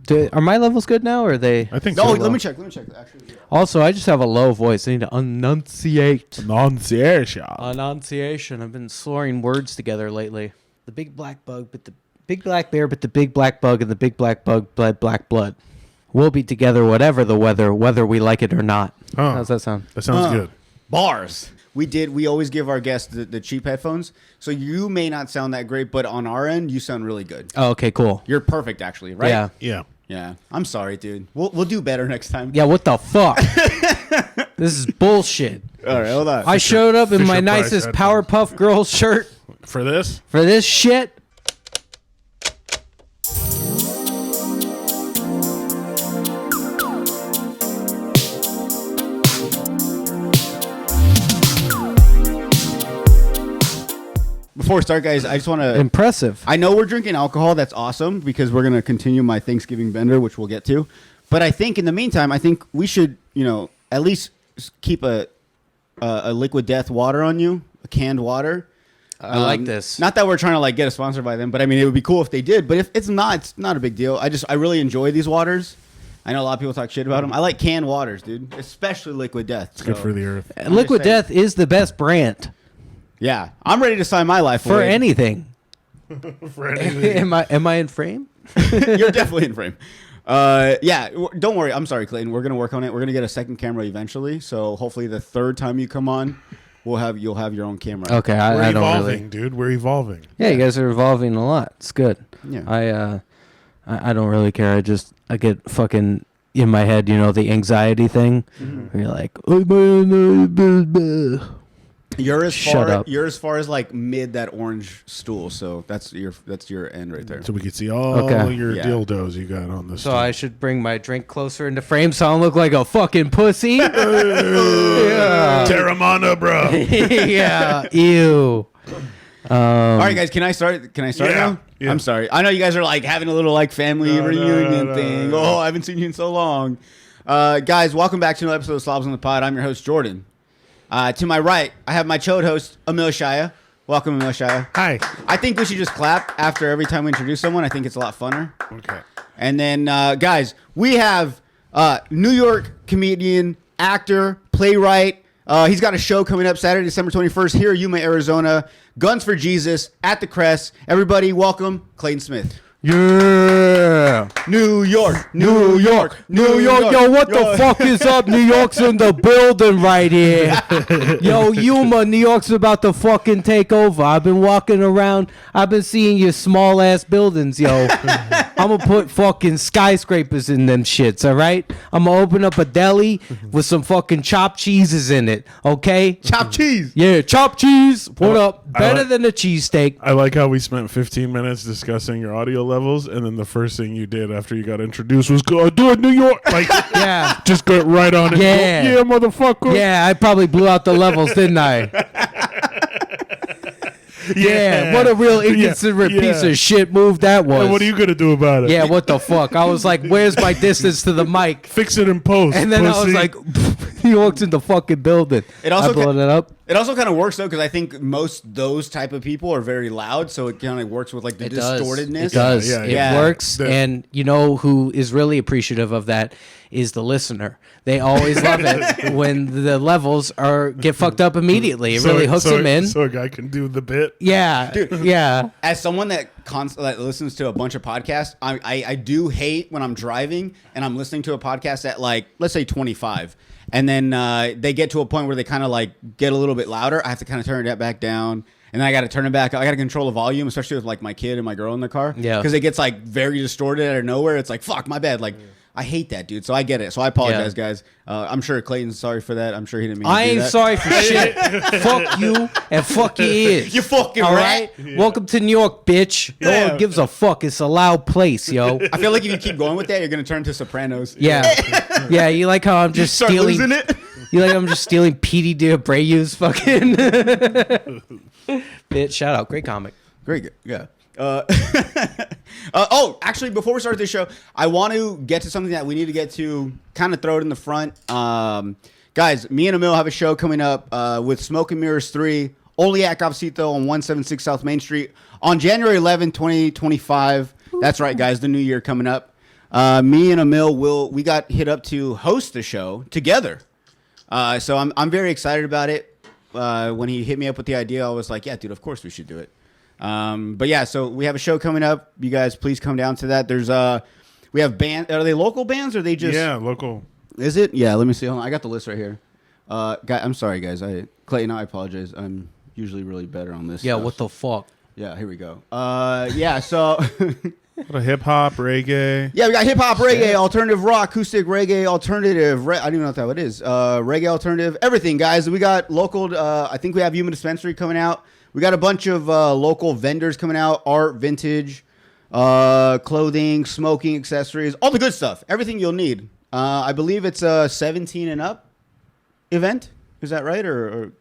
Are my levels good now, or are they? I think No, so. let me check. Actually, yeah. Also, I just have a low voice. I need to enunciate. Enunciation. I've been slurring words together lately. The big black bug, but the big black bear, but the big black bug and the big black bug bled black blood. We'll be together whatever the weather, whether we like it or not. Huh. How's that sound? That sounds good. Bars. We always give our guests the cheap headphones, so you may not sound that great, but on our end, you sound really good. Oh, okay, cool. You're perfect, actually, right? Yeah. Yeah. Yeah. I'm sorry, dude. We'll do better next time. Yeah, what the fuck? This is bullshit. All right, hold on. I showed up in my Fisher-Price nicest headphones. Powerpuff Girls shirt For this? for this shit. Before we start, guys, I just want to... Impressive. I know we're drinking alcohol. That's awesome because we're going to continue my Thanksgiving bender, which we'll get to. But I think in the meantime, I think we should, at least keep a Liquid Death water on you, a canned water. I like this. Not that we're trying to get a sponsor by them, but I mean, it would be cool if they did. But if it's not a big deal. I really enjoy these waters. I know a lot of people talk shit about them. I like canned waters, dude, especially Liquid Death. It's good for the earth. Liquid Death is the best brand Yeah, I'm ready to sign my life for away. anything. For anything. Am I in frame? You're definitely in frame. Yeah, don't worry. I'm sorry, Clayton. We're gonna work on it. We're gonna get a second camera eventually. So hopefully the third time you come on, you'll have your own camera. Okay, We're I don't evolving, really. dude. We're evolving. Yeah, you guys are evolving a lot. It's good. Yeah. I don't really care. I get fucking in my head, the anxiety thing. Where you're like, You're as Shut far. up. You're as far as mid that orange stool. So that's your end right there. So we can see all Okay. your Yeah. dildos you got on this. so I should bring my drink closer into frame so I don't look like a fucking pussy. Yeah. Terramana, bro. Yeah. Ew. All right, guys. Can I start? Yeah. Now? Yeah. I'm sorry. I know you guys are having a little family reunion thing. no. Oh, I haven't seen you in so long. Guys, welcome back to another episode of Slobs on the Pod. I'm your host, Jordan. To my right, I have my chode host, Emil Shaya. Welcome, Emil Shaya. Hi. I think we should just clap after every time we introduce someone. I think it's a lot funner. Okay. And then, guys, we have New York comedian, actor, playwright. He's got a show coming up Saturday, December 21st here in Yuma, Arizona. Guns for Jesus at the Crest. Everybody, welcome, Clayton Smith. Yeah. New York. New York. Yo, what the fuck is up? New York's in the building right here. Yo, Yuma, New York's about to fucking take over. I've been walking around. I've been seeing your small ass buildings, yo. I'm gonna put fucking skyscrapers in them shits, all right? I'm gonna open up a deli with some fucking chopped cheeses in it, okay? Chopped cheese. Yeah, chopped cheese. What up? I Better like- than a cheesesteak. I like how we spent 15 minutes discussing your audio levels, and then the first thing you did after you got introduced was go do it, New York. Yeah. Just go right on it. Yeah. Go, yeah, motherfucker. Yeah, I probably blew out the levels, didn't I? Yeah, what a real inconsiderate piece of shit move that was. And what are you gonna do about it? Yeah, what the fuck? I was like, where's my distance to the mic? Fix it in post. And then I was pussy. like, he walks in the fucking building. It also I blowed it up. It also kind of works though, because I think most those type of people are very loud, so it kind of works with the distortedness. It does. Yeah, It yeah. works. And you know who is really appreciative of that is the listener. They always love it when the levels get fucked up immediately. It really hooks them in. So a guy can do the bit. Yeah. Dude. Yeah. As someone that listens to a bunch of podcasts, I do hate when I'm driving and I'm listening to a podcast at let's say 25, and then they get to a point where they kind of get a little bit louder. I have to kind of turn that back down. And then I got to turn it back. I got to control the volume, especially with my kid and my girl in the car. Yeah. Because it gets very distorted out of nowhere. It's fuck, my bad. I hate that, dude. So I get it. So I apologize, guys. I'm sure Clayton's sorry for that. I'm sure he didn't mean to I do ain't that. sorry for shit. Fuck you and fuck your ears. You fucking all rat. right? Yeah. Welcome to New York, bitch. No Yeah. one gives a fuck. It's a loud place, yo. I feel like if you keep going with that, you're going to turn to Sopranos. Yeah. Yeah, you like how I'm just Start stealing losing it. You like I'm just stealing Petey DeAbreu's fucking bitch. Shout out. Great comic. Great. Yeah. Actually, before we start this show, I want to get to something that we need to get to, kind of throw it in the front. Guys, me and Emil have a show coming up with Smoke and Mirrors 3, only at Cafecito on 176 South Main Street on January 11, 2025. That's right, guys, the new year coming up. Me and Emil we got hit up to host the show together. So I'm very excited about it. When he hit me up with the idea, I was like, yeah, dude, of course we should do it. But yeah, so we have a show coming up. You guys, please come down to that. There's we have band. Are they local bands or are they just? Yeah, local. Is it? Yeah. Let me see. Hold on. I got the list right here. I'm sorry, guys. Clayton, I apologize. I'm usually really better on this. Yeah, stuff. what the fuck? Yeah, here we go. Yeah, so. What a hip hop, reggae. Yeah, we got hip hop, reggae, alternative rock, acoustic reggae, alternative. I don't even know what that is. Reggae, alternative, everything, guys. We got local. I think we have Human Dispensary coming out. We got a bunch of local vendors coming out. Art, vintage, clothing, smoking accessories, all the good stuff. Everything you'll need. I believe it's a 17 and up event. Is that right, or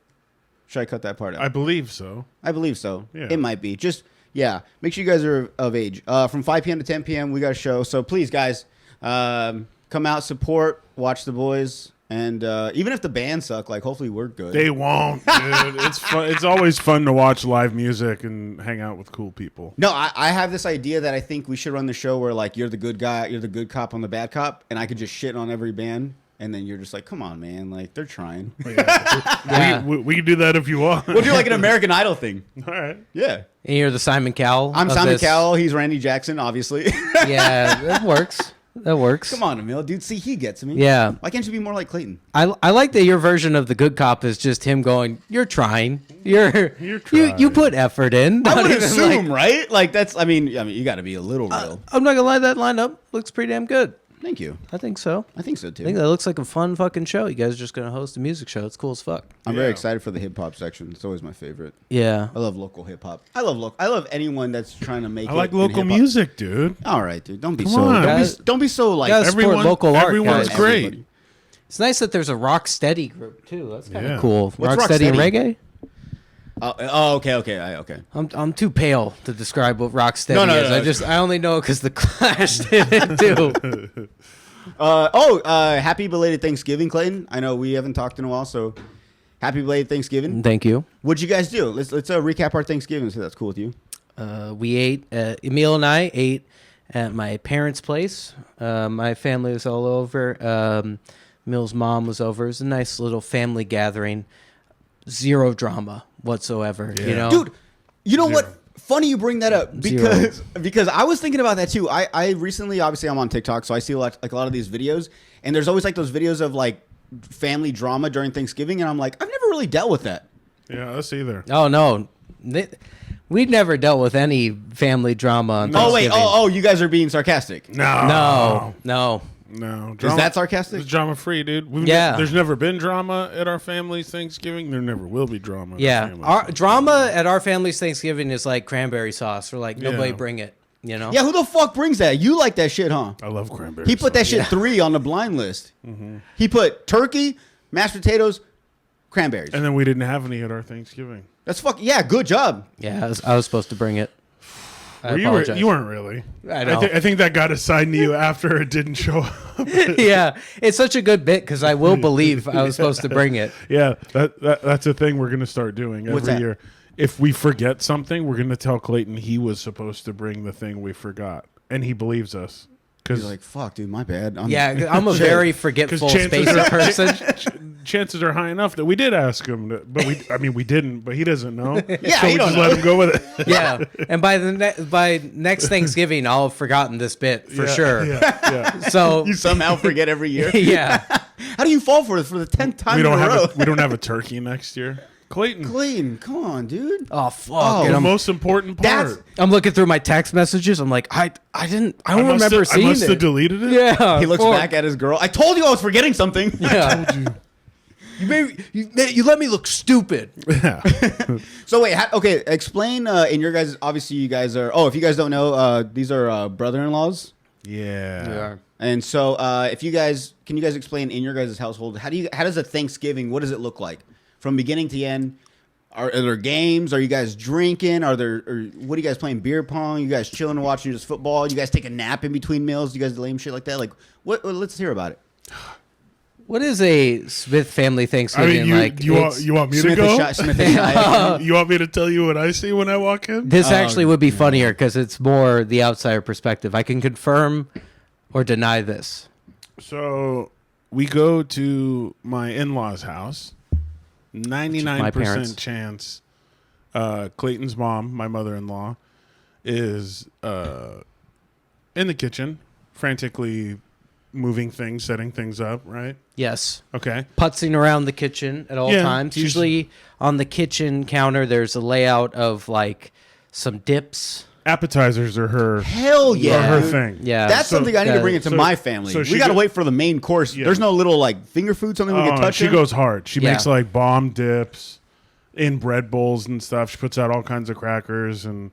should I cut that part out? I believe so. I believe so. Yeah. It might be. Just, yeah, make sure you guys are of age. From 5 p.m. to 10 p.m., we got a show. So please, guys, come out, support, watch the boys. And even if the band suck, like, hopefully we're good. They won't, dude. It's fun. It's always fun to watch live music and hang out with cool people. No, I have this idea that I think we should run the show where, like, you're the good guy, you're the good cop on the bad cop, and I could just shit on every band. And then you're just like, come on, man. Like, they're trying. Yeah. We can do that if you want. We'll do like an American Idol thing. All right. Yeah. And you're the Simon Cowell. I'm of Simon this. Cowell. He's Randy Jackson, obviously. Yeah, that works. That works. Come on, Emil. Dude, see, he gets me. Yeah. Why can't you be more like Clayton? I like that your version of the good cop is just him going, you're trying. You're trying. You put effort in. I Not would even assume, like- right? Like, that's, I mean, you got to be a little real. I'm not going to lie, that lineup looks pretty damn good. Thank you. I think so. I think so, too. I think that looks like a fun fucking show. You guys are just going to host a music show. It's cool as fuck. I'm Yeah. very excited for the hip hop section. It's always my favorite. Yeah. I love local hip hop. I love anyone that's trying to make. I it like in local hip-hop. music, dude. All right, dude. Don't be Come so. on. Don't be so like. Guys, support local art, everyone's guys. great. Everybody. It's nice that there's a rock steady group, too. That's kind of Yeah. cool. What's Rocksteady and Rocksteady? reggae? Okay. Okay. I'm too pale to describe what Rocksteady No, is. I only know because the Clash did it, too. Happy belated Thanksgiving, Clayton. I know we haven't talked in a while, so happy belated Thanksgiving. Thank you. What'd you guys do? Let's recap our Thanksgiving, so that's cool with you. We ate. Emil and I ate at my parents' place. My family was all over. Emil's mom was over. It was a nice little family gathering. Zero drama whatsoever. Yeah. You know, Dude, you know Zero. what? Funny you bring that up because I was thinking about that too. I recently, obviously, I'm on TikTok, so I see a lot of these videos, and there's always like those videos of like family drama during Thanksgiving, and I'm like, I've never really dealt with that. Yeah, us either. Oh no, we'd never dealt with any family drama on Oh wait, Thanksgiving. you guys are being sarcastic. No. No. Is that sarcastic? It's drama free, dude. Yeah. There's never been drama at our family's Thanksgiving. There never will be drama. At Yeah, our family's our Thanksgiving. drama at our family's Thanksgiving is like cranberry sauce, or like nobody Yeah. bring it. You know? Yeah, who the fuck brings that? You like that shit, huh? I love cranberry. He put that sauce. shit 3 on the blind list. Mm-hmm. He put turkey, mashed potatoes, cranberries. And then we didn't have any at our Thanksgiving. That's yeah, good job. Yeah, I was supposed to bring it. I Well, apologize. you weren't really. I know. I think that got assigned to you after it didn't show up. Yeah, it's such a good bit because I will believe I was supposed to bring it. Yeah, that's a thing we're gonna start doing What's every that? year. If we forget something, we're gonna tell Clayton he was supposed to bring the thing we forgot, and he believes us. He's Because like, fuck, dude, my bad. Yeah, I'm a very forgetful, spacey person. chances are high enough that we did ask him, but we didn't. But he doesn't know. Yeah, so he we don't just know. let him go with it. Yeah, and by next Thanksgiving, I'll have forgotten this bit for sure. Yeah. So You somehow forget every year. yeah, How do you fall for it for the 10th time We in don't a have row? we don't have a turkey next year. Clayton, Clayton, come on, dude. oh fuck, Oh, and the I'm, most important part. That's- I'm looking through my text messages. I'm like, I don't remember I seeing must have it. deleted it. Yeah, He looks fuck. back at his girl. I told you I was forgetting something. Yeah. You let me look stupid. Yeah. So wait, okay. Explain in your guys. Obviously, you guys are. Oh, if you guys don't know, these are brother-in-laws. Yeah. And so, if you guys can, you guys explain in your guys' household how does a Thanksgiving? What does it look like from beginning to end? Are there games? Are you guys drinking? Or what are you guys playing? Beer pong? You guys chilling and watching just football? You guys take a nap in between meals? You guys do lame shit like that? Like what? Let's hear about it. What is a Smith family I Thanksgiving mean, like? you want me to Smith go? and Shy. Smith and Shy. You want me to tell you what I see when I walk in? This actually would be funnier because it's more the outsider perspective. I can confirm or deny this? So we go to my in-laws' house. 99% chance Clayton's mom, my mother-in-law, is in the kitchen, frantically moving things, setting things up, right? Yes. Okay. Putzing around the kitchen at all times. Usually on the kitchen counter, there's a layout of like some dips. Appetizers are her. Hell yeah. Are her thing. Yeah. That's something I need to bring into my family. so We got to wait for the main course. Yeah. There's no little like finger food, something we can touch. She goes hard. She Yeah. makes like bomb dips in bread bowls and stuff. She puts out all kinds of crackers and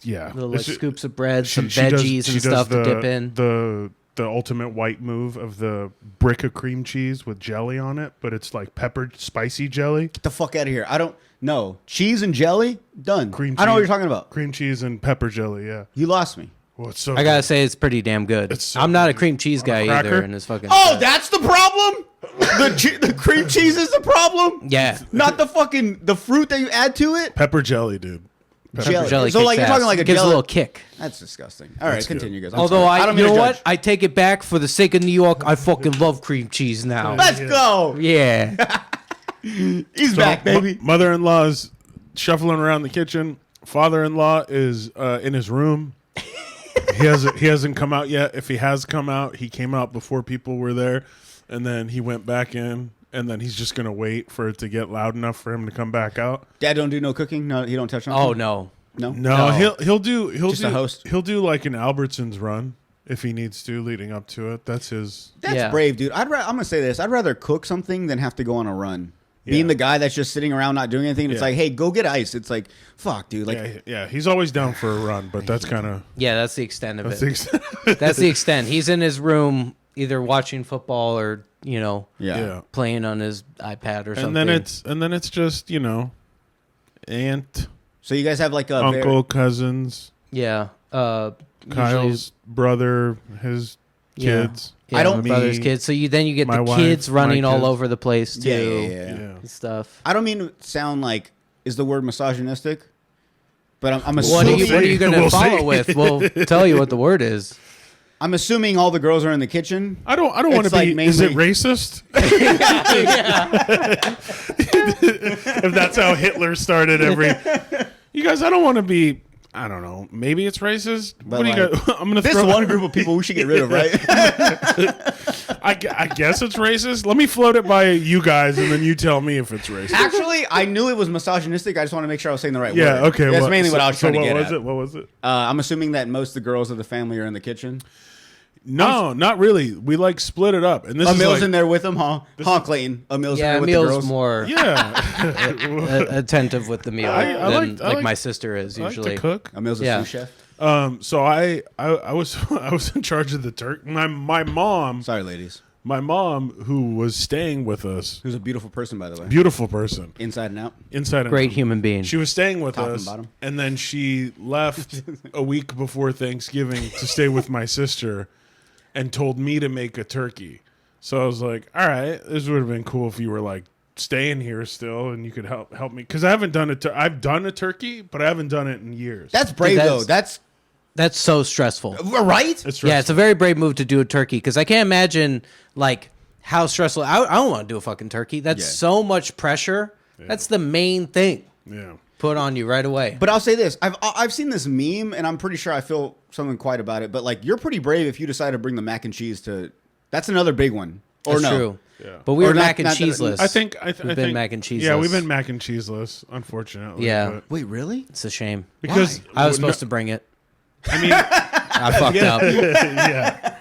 yeah. Little like scoops of bread, some veggies and stuff to dip in. The ultimate white move of the brick of cream cheese with jelly on it, but it's like peppered spicy jelly. Get the fuck out of here. I don't know. Cheese and jelly? Done. Cream I know what cheese. you're talking about. Cream cheese and pepper jelly, yeah. You lost me. Well, it's so I gotta good. say it's pretty damn good. It's so I'm not a good. cream cheese On a guy cracker? either, and it's fucking. Oh, that's the problem? The cream cheese is the problem? Yeah. Not the fruit that you add to it? Pepper jelly, dude. Pepper jelly. So like kicks you're talking ass. like a gives jelly. a little kick. That's disgusting. All right, That's continue, guys. I'm Although sorry. don't you mean know to what? judge. I take it back for the sake of New York. I fucking love cream cheese now. Let's go. Yeah. He's back, baby. Mother-in-law's shuffling around the kitchen. Father-in-law is in his room. He hasn't come out yet. If he has come out, he came out before people were there, and then he went back in, and then he's just gonna wait for it to get loud enough for him to come back out. Dad don't do no cooking? No, he don't touch nothing? Oh no. No? No, he'll do Just a host? He'll do like an Albertsons run if he needs to leading up to it. That's his. That's Yeah. brave, dude. I'm going to say this. I'd rather cook something than have to go on a run. Yeah. Being the guy that's just sitting around not doing anything, it's Yeah. like, hey, go get ice. It's like, fuck, dude. Like, Yeah, he's always down for a run, but that's kind of Yeah, that's the extent of it. that's That's the extent. He's in his room either watching football or, yeah. yeah. playing on his iPad or something. And then it's just aunt, So you guys have like a uncle, cousins, Yeah. Kyle's brother, his Yeah. kids. Yeah, I don't- my brother's me, kids. So you get my the wife, kids running my all kids. over the place too. Yeah. And stuff. I don't mean to sound like, is the word misogynistic? But I'm What assuming, are you going to We'll follow see. with? We'll tell you what the word is. I'm assuming all the girls are in the kitchen. I don't want to It's be. like Is it mainly- racist? If that's how Hitler started every. You guys, I don't want to be. I don't know. Maybe it's racist. But What do you like, got? I'm gonna This throw one group of people we should get rid of, right? I guess it's racist. Let me float it by you guys, and then you tell me if it's racist. Actually, I knew it was misogynistic. I just want to make sure I was saying the right Yeah. word. Okay. That's mainly what I was trying to what get was at. it? What was it? I'm assuming that most of the girls of the family are in the kitchen. No, not really. We like split it up, and this is Emil's like, in there with them, huh? Clayton. Emil's in Yeah, there with the Emil's girls. more Yeah. attentive with the meal I than like- my sister is I like usually. to cook. Emil's a Yeah. sous chef. So I was in charge of the turkey. My mom, Sorry, ladies. who was staying with us, Who's a beautiful person, by the way. beautiful person, Inside and out. inside and Great out. human being. She was staying with Top and us, bottom. and then she left a week before Thanksgiving to stay with my sister, and told me to make a turkey. So I was like, all right, this would have been cool if you were like staying here still, and you could help me, because I haven't done it. I've done a turkey, but I haven't done it in years. That's brave, that's- though. That's so stressful. Right? It's Yeah, it's a very brave move to do a turkey because I can't imagine like how stressful. I don't want to do a fucking turkey. That's Yeah. so much pressure. That's the main thing yeah. put on you right away. But I'll say this: I've seen this meme, and I'm pretty sure I feel something quite about it. But like, you're pretty brave if you decide to bring the mac and cheese to. That's another big one. Or That's no? true. Yeah. But we Or were not- mac and not that- cheeseless. I think We've I been think, mac and cheeseless. Yeah, we've been mac and cheeseless, unfortunately. Yeah. but- Wait, really? It's a shame. because I was supposed to bring it. I mean, I fucked up. yeah,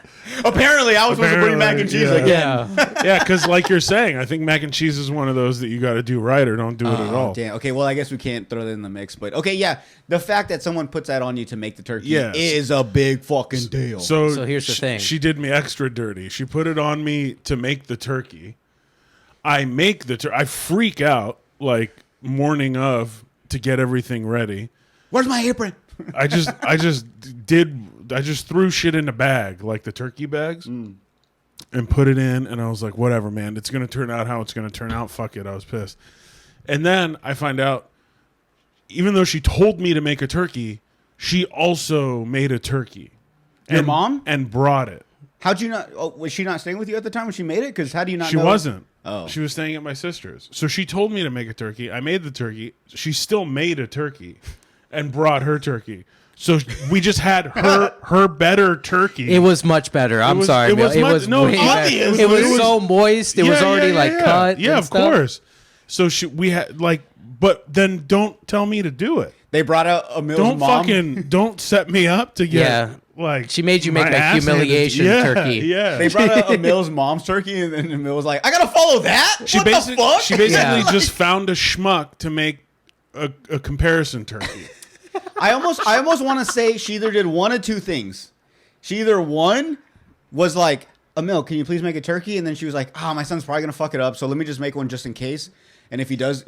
Apparently, I was supposed to bring mac and cheese Apparently, again. Yeah. yeah, because like you're saying, I think mac and cheese is one of those that you got to do right or don't do it at all. Oh, damn. Okay, well, I guess we can't throw that in the mix. But okay, yeah, the fact that someone puts that on you to make the turkey Yes. is a big fucking deal. So here's the thing. She did me extra dirty. She put it on me to make the turkey. I make the turkey. I freak out like morning of to get everything ready. Where's my apron? I just threw shit in a bag, like the turkey bags, and put it in, and I was like, whatever, man, it's gonna turn out how it's gonna turn out. Fuck it. I was pissed. And then I find out, even though she told me to make a turkey, she also made a turkey. Your mom? And brought it. How'd you not? Oh, was she not staying with you at the time when she made it? Because how do you not? She know? wasn't. Oh, she was staying at my sister's. So she told me to make a turkey. I made the turkey. She still made a turkey, and brought her turkey. So we just had her better turkey. It was much better. I'm sorry. It was It much, was no, way obvious. better. It was so moist. It was already cut. Yeah, and of stuff. course. So we had like, but then don't tell me to do it. they brought out Emil's mom. Don't set me up to get like. She made you make my that ass humiliation handed. turkey. Yeah, They brought out Emil's mom's turkey, and then Emil was like, "I gotta follow that." She What the basically fuck? Yeah. just found a schmuck to make a comparison turkey. I almost want to say she either did one of two things. She either one was like, Emil, can you please make a turkey? And then she was like, my son's probably gonna fuck it up, so let me just make one just in case. And if he does,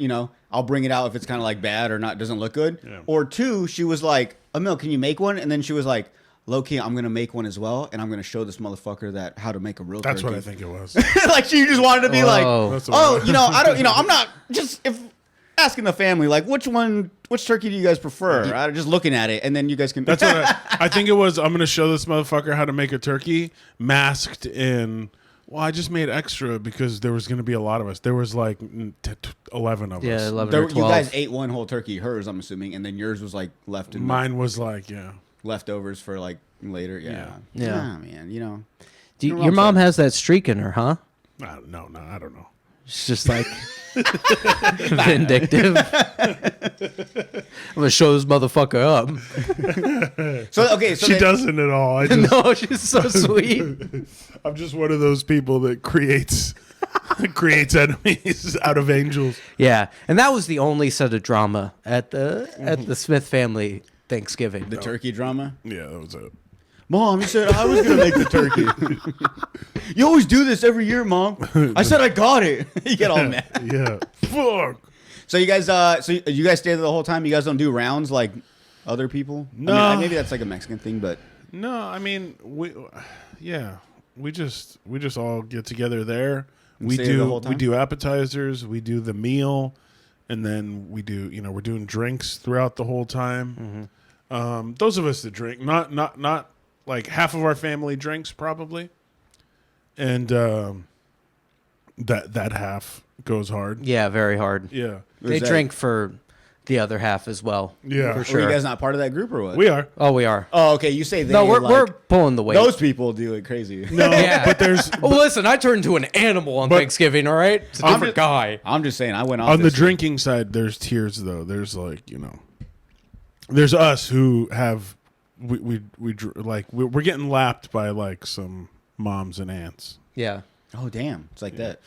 I'll bring it out if it's kind of like bad or not, doesn't look good. Yeah. Or two, she was like, Emil, can you make one? And then she was like, low key, I'm gonna make one as well, and I'm gonna show this motherfucker that how to make a real turkey. That's what I think it was. Like she just wanted to be like, That's what it was. I don't, I'm not just if asking the family like which turkey do you guys prefer? Just looking at it, and then you guys can. That's what I think it was. I'm going to show this motherfucker how to make a turkey masked in. Well, I just made extra because there was going to be a lot of us. There was like 11 of Yeah, us. 11 or 12. You guys ate one whole turkey, hers, I'm assuming, and then yours was like left in Mine was like, leftovers for like later. Yeah, Yeah. man. Your mom has that streak in her, huh? No, I don't know. She's just like vindictive. I'm gonna show this motherfucker up. So She doesn't at all. I just, No, she's so sweet. I'm just one of those people that creates enemies out of angels. Yeah, and that was the only set of drama at the Smith family Thanksgiving. the turkey drama. Yeah, that was it. Mom, you said I was gonna make the turkey. You always do this every year, Mom. I said I got it. You get all mad. Yeah. Fuck. So you guys, you guys stay there the whole time. You guys don't do rounds like other people. No. I mean, maybe that's like a Mexican thing, but No, I mean we just all get together there. We stay there the whole do time? appetizers, we do the meal, and then we do we're doing drinks throughout the whole time. Those of us that drink, not like half of our family drinks probably, and that half goes hard. Yeah, very hard. Yeah, They drink for the other half as well. yeah, for Are sure. you guys not part of that group or what? we are. Oh, we are. Oh, okay. You say they. No, we're like, pulling the weight. those people do it crazy. No, Yeah. but there's Oh, listen, I turned into an animal on Thanksgiving. All right, it's a different guy. I'm just saying. I went off on the this year. drinking side. There's tiers though. There's like there's us who have we're getting lapped by like some moms and aunts. Yeah. Oh damn! It's like that.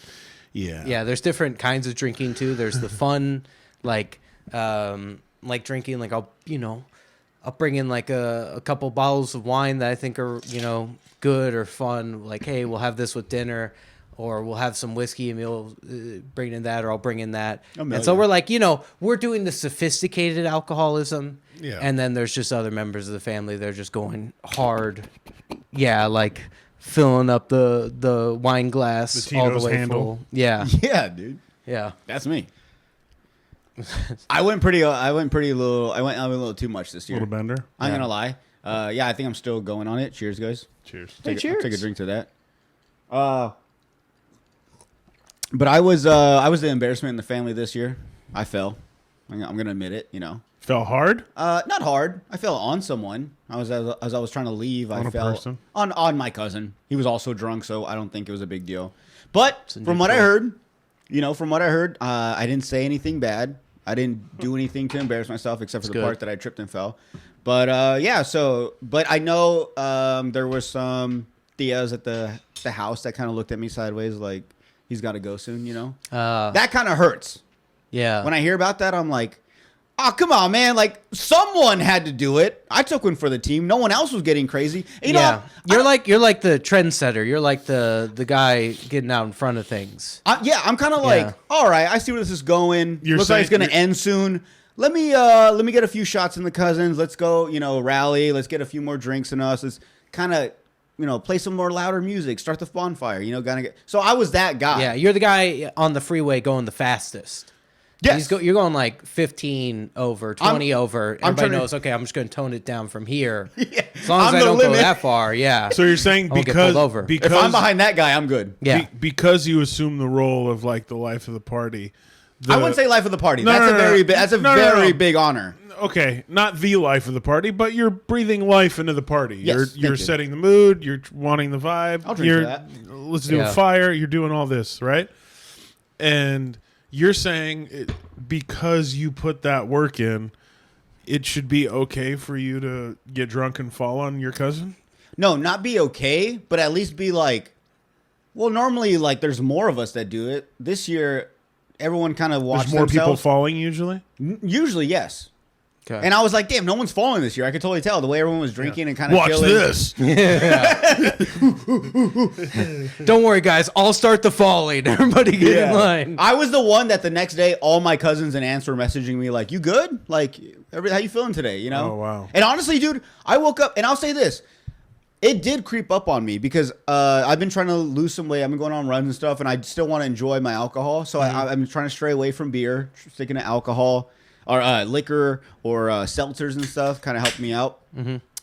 Yeah. Yeah, there's different kinds of drinking too. There's the fun, like drinking. Like I'll bring in like a couple bottles of wine that I think are good or fun. Like, hey, we'll have this with dinner, or we'll have some whiskey and we'll bring in that, or I'll bring in that. And so we're like, we're doing the sophisticated alcoholism. Yeah. And then there's just other members of the family. They're just going hard. Yeah, like filling up the wine glass The all the Tito's way handle. full. Yeah. Yeah, dude. Yeah. That's me. I went a little too much this year. Little bender. I'm gonna lie. Yeah, I think I'm still going on it. Cheers, guys. Cheers. Take cheers. a drink to that. But I was the embarrassment in the family this year. I fell. I'm gonna admit it. Fell hard. Not hard. I fell on someone. As I was trying to leave, I On a fell person? on my cousin. He was also drunk, so I don't think it was a big deal. But a from what I neutral. heard, I didn't say anything bad. I didn't do anything to embarrass myself except for the good. part that I tripped and fell. But yeah, but I know there were some tias at the house that kind of looked at me sideways, like he's got to go soon. That kind of hurts. Yeah. When I hear about that, I'm like, oh, come on, man. Like, someone had to do it. I took one for the team. No one else was getting crazy. You're like the trendsetter. You're like the guy getting out in front of things. I'm kind of like, all right, I see where this is going. You're Looks like it's saying- going to end soon. Let me get a few shots in the cousins. Let's go, rally. Let's get a few more drinks in us. Let's kind of, play some more louder music. Start the bonfire. So I was that guy. Yeah, you're the guy on the freeway going the fastest. Yes. You're going like 15 over, 20 over. Everybody to- knows, okay, I'm just going to tone it down from here. Yeah. As long as I'm I the don't go limit. that far, yeah. So you're saying I won't get because pulled over. because If I'm behind that guy, I'm good. Yeah. because you assume the role of like the life of the party. I wouldn't say life of the party. No, That's no, a no, very no. big. That's a No, no, very no. big honor. Okay, not the life of the party, but you're breathing life into the party. Yes, you're thank you. setting the mood. You're wanting the vibe. I'll drink you're, for that. Let's do Yeah. a fire. You're doing all this, right? And you're saying because you put that work in, it should be okay for you to get drunk and fall on your cousin? No, not be okay, but at least be like. Well, normally, like, there's more of us that do it. This year, everyone kind of watched There's more people themselves. falling usually? Usually, yes. Okay. And I was like, damn, no one's falling this year. I could totally tell the way everyone was drinking and kind of Watch chilling. this. Don't worry, guys. I'll start the falling. Everybody get in line. I was the one that the next day, all my cousins and aunts were messaging me like, "You good? Like, how you feeling today?" You know? Oh, wow. And honestly, dude, I woke up and I'll say this: it did creep up on me because I've been trying to lose some weight. I've been going on runs and stuff, and I still want to enjoy my alcohol. So I'm trying to stray away from beer, sticking to alcohol or liquor or seltzers and stuff. Kind of helped me out.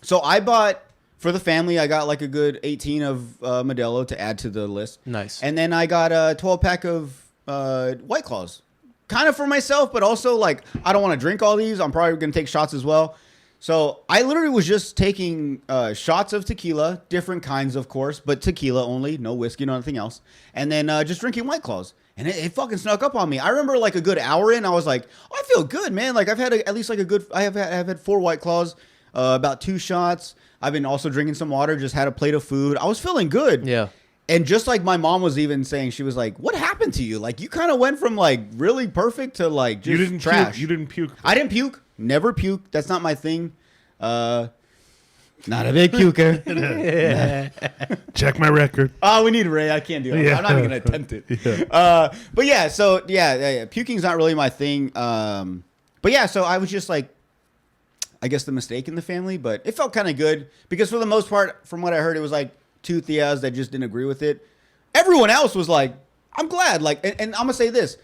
So I bought. For the family, I got like a good 18 of Modelo to add to the list. Nice. And then I got a 12-pack of White Claws. Kind of for myself, but also like I don't want to drink all these. I'm probably going to take shots as well. So I literally was just taking shots of tequila, different kinds, of course, but tequila only, no whiskey, no nothing else. And then just drinking White Claws. And it fucking snuck up on me. I remember like a good hour in, I was like, oh, I feel good, man. Like I've had at least like a good, I've had 4 White Claws, about 2 shots. I've been also drinking some water, just had a plate of food. I was feeling good. Yeah. And just like my mom was even saying, she was like, what happened to you? Like you kind of went from like really perfect to like just You didn't trash. puke. You didn't puke. I didn't puke. Never puke. That's not my thing. Not a big puker. Check my record. Oh, we need Ray. I can't do it. Yeah. I'm not even going to attempt it. Yeah. But yeah, so yeah. Puking's not really my thing. But yeah, so I was just like, I guess the mistake in the family, but it felt kind of good because for the most part, from what I heard, it was like 2 Theas that just didn't agree with it. Everyone else was like, I'm glad. Like, and I'm going to say this.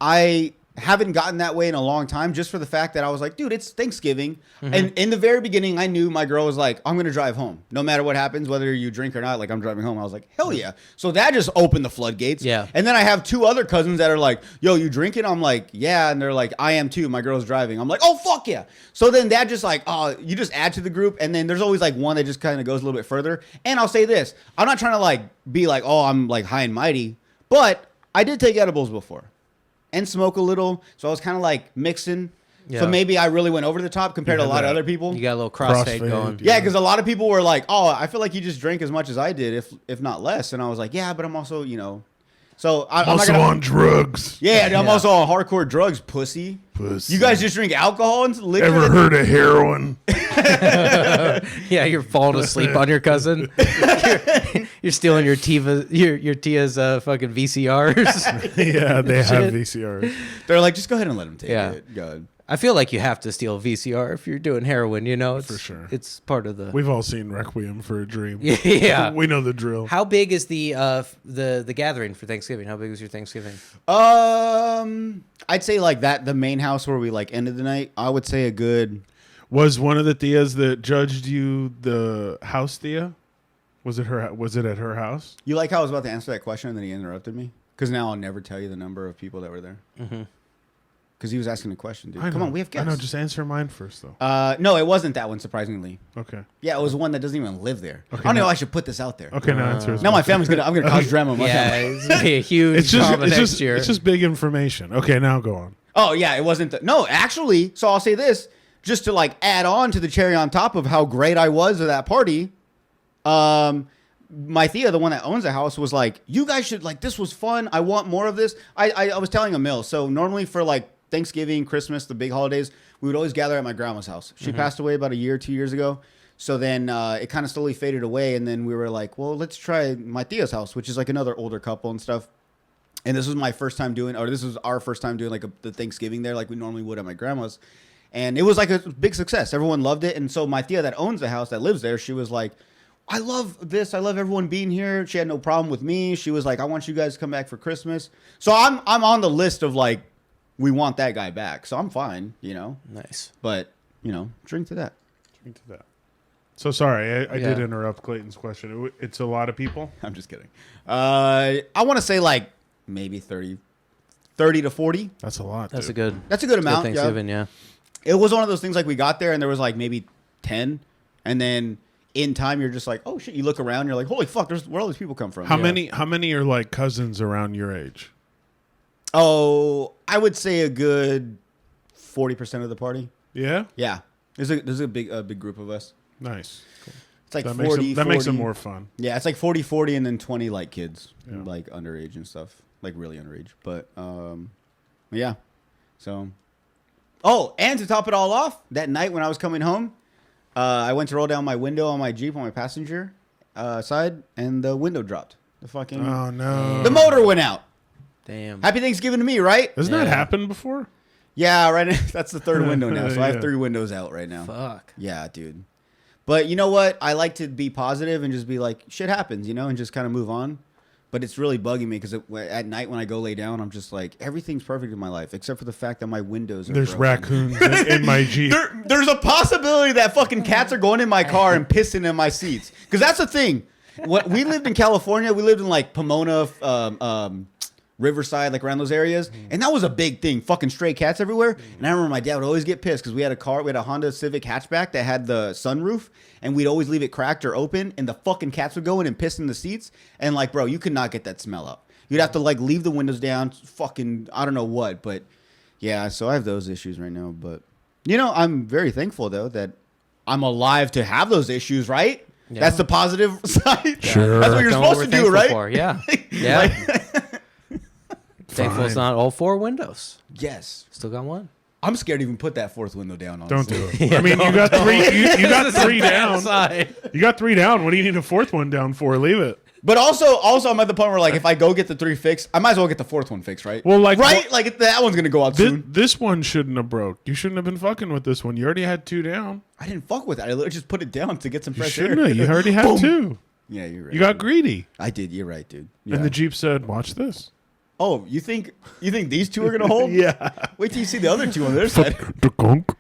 I haven't gotten that way in a long time just for the fact that I was like, dude, it's Thanksgiving. And in the very beginning, I knew my girl was like, I'm going to drive home. No matter what happens, whether you drink or not, like I'm driving home. I was like, hell yeah. So that just opened the floodgates. Yeah. And then I have 2 other cousins that are like, yo, you drinking? I'm like, yeah. And they're like, I am too. My girl's driving. I'm like, oh, fuck yeah. So then that just like, oh, you just add to the group. And then there's always like one that just kind of goes a little bit further. And I'll say this. I'm not trying to like be like, oh, I'm like high and mighty. But I did take edibles before. And smoke a little, so I was kind of like mixing. Yeah. So maybe I really went over the top compared to a lot of other people. You got a little crossfade Crossfade, going. yeah. Yeah, because a lot of people were like, "Oh, I feel like you just drank as much as I did, if not less." And I was like, "Yeah, but I'm also, you know." So I'm not Also gonna, on drugs. Yeah, and I'm Yeah. also on hardcore drugs, pussy. Pussy. You guys just drink alcohol and liquor? Ever heard of heroin? Yeah, you're falling asleep on your cousin. You're stealing your Tia's fucking VCRs. Yeah, they have Shit. VCRs. They're like, just go ahead and let him take Yeah. it. Go ahead. I feel like you have to steal a VCR if you're doing heroin. You know, it's, For sure. It's part of the. We've all seen Requiem for a Dream. Yeah. We know the drill. How big is the gathering for Thanksgiving? How big was your Thanksgiving? I'd say like that. The main house where we like ended the night. I would say a good. Was one of the Theas that judged you the house Thea? Was it her? Was it at her house? You like how I was about to answer that question and then he interrupted me? Because now I'll never tell you the number of people that were there. Because he was asking a question, dude. I Come know. on, we have guests. I know. Just answer mine first, though. No, it wasn't that one, surprisingly. Okay. Yeah, it was one that doesn't even live there. Okay, I don't know. now- I should put this out there. Okay. Now answer. Now my family's gonna. I'm gonna cause drama. in my Yeah, family. it's gonna be a huge It's just. drama It's next just. year. It's just big information. Okay. Now go on. Oh yeah, it wasn't. No, actually. So I'll say this, just to like add on to the cherry on top of how great I was at that party. My Thea, the one that owns the house, was like, "You guys should like. This was fun. I want more of this." I was telling Emil. So normally for like Thanksgiving, Christmas, the big holidays, we would always gather at my grandma's house. She passed away about a year, 2 years ago. So then it kind of slowly faded away. And then we were like, well, let's try my Thea's house, which is like another older couple and stuff. And this was my first time doing, or this was our first time doing like the Thanksgiving there, like we normally would at my grandma's. And it was like a big success. Everyone loved it. And so my Thea that owns the house, that lives there, she was like, I love this. I love everyone being here. She had no problem with me. She was like, I want you guys to come back for Christmas. So I'm on the list of like, we want that guy back. So I'm fine, you know. Nice. But, you know, drink to that. Drink to that. So sorry, I did interrupt Clayton's question. It's a lot of people? I'm just kidding. I want to say like maybe 30 to 40. That's a lot, That's dude. That's a good amount. Good Thanksgiving, yeah. It was one of those things like we got there and there was like maybe 10. And then in time, you're just like, oh, shit. You look around, you're like, holy fuck, where all these people come from? How many are like cousins around your age? Oh, I would say a good 40% of the party. Yeah? Yeah. There's a big group of us. Nice. It's like That 40, makes it more fun. Yeah, it's like 40, and then 20 like kids, Yeah. like underage and stuff, like really underage. But yeah. So, oh, and to top it all off, that night when I was coming home, I went to roll down my window on my Jeep on my passenger side, and the window dropped. Oh no! The motor went out. Damn. Happy Thanksgiving to me, right? Hasn't that happened before? Yeah, right. That's the third window now, so I Yeah. have 3 windows out right now. Fuck. Yeah, dude. But you know what? I like to be positive and just be like, shit happens, you know, and just kind of move on. But it's really bugging me because at night when I go lay down, I'm just like, everything's perfect in my life except for the fact that my windows are There's broken. raccoons in my Jeep. There's a possibility that fucking cats are going in my car and pissing in my seats. Because that's the thing. When we lived in California, we lived in like Pomona, Riverside, like around those areas. And that was a big thing. Fucking stray cats everywhere. And I remember my dad would always get pissed because we had a Honda Civic hatchback that had the sunroof. And we'd always leave it cracked or open. And the fucking cats would go in and piss in the seats. And like, bro, you could not get that smell up. You'd have to like leave the windows down. Fucking, I don't know what. But yeah, so I have those issues right now. But, you know, I'm very thankful, though, that I'm alive to have those issues, right? Yeah. That's the positive side. Sure. That's what you're Done what supposed we're to do, thankful right? for. Yeah. Yeah. Thankful it's Fine. not all 4 windows. Yes. Still got one. I'm scared to even put that fourth window down. Don't Honestly. do it. I mean, you got three. You got 3 down. Side. You got 3 down. What do you need a 4th one down for? Leave it. But also, I'm at the point where like if I go get the 3 fixed, I might as well get the 4th one fixed, right? Well, like right, like that one's gonna go out soon. This one shouldn't have broke. You shouldn't have been fucking with this one. You already had 2 down. I didn't fuck with that. I literally just put it down to get some You fresh air. shouldn't have. You already had 2. Yeah, you're right. You got greedy. I did. You're right, dude. Yeah. And the Jeep said, "Watch this." Oh, you think these 2 are gonna hold? Yeah. Wait till you see the other 2 on their side. Dunk.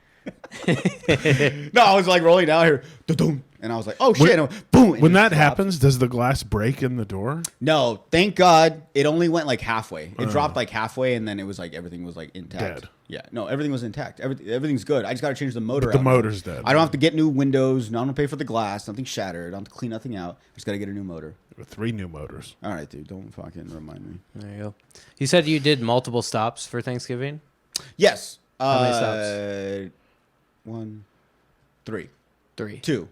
No, I was like rolling down here, da-dum, and I was like, oh shit, and boom. and When it that dropped. happens, does the glass break in the door? No, thank God it only went like halfway. It dropped like halfway, and then it was like everything was like intact. Dead. Yeah, no, everything was intact. Everything's good. I just got to change the motor The out. motor's dead. I don't have to get new windows. No, I don't pay for the glass. Nothing shattered. I don't have to clean nothing out. I just got to get a new motor. With 3 new motors. All right, dude. Don't fucking remind me. There you go. You said you did multiple stops for Thanksgiving? Yes. How many stops? 1, 3, 3. 2.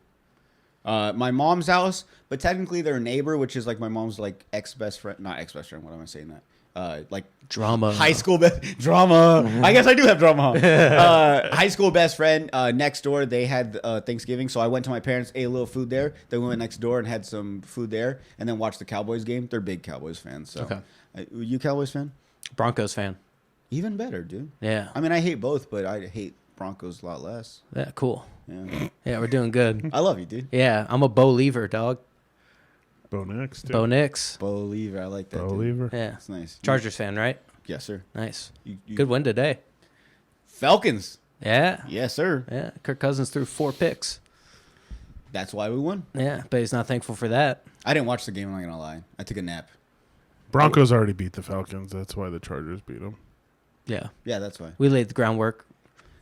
My mom's house, but technically their neighbor, which is like my mom's like ex-best friend. Not ex-best friend. What am I saying that? Like Drama. high school best drama. I guess I do have drama. Huh? High school best friend next door. They had Thanksgiving, so I went to my parents, ate a little food there. Then we went next door and had some food there, and then watched the Cowboys game. They're big Cowboys fans. So, Okay. You Cowboys fan? Broncos fan. Even better, dude. Yeah. I mean, I hate both, but I hate Broncos a lot less. Yeah, cool. Yeah. Yeah, we're doing good. I love you, dude. Yeah, I'm a Bo Lever, dog. Bo Nix. Bo Nix. Believer, I like that. Bo dude. Lever. Yeah. It's nice. Chargers fan, right? Yes, sir. Nice. You- Good win today. Falcons. Yeah. Yes, sir. Yeah. Kirk Cousins threw 4 picks. That's why we won. Yeah, but he's not thankful for that. I didn't watch the game. I'm not gonna lie. I took a nap. Broncos already beat the Falcons. That's why the Chargers beat them. Yeah. Yeah, that's why. We laid the groundwork.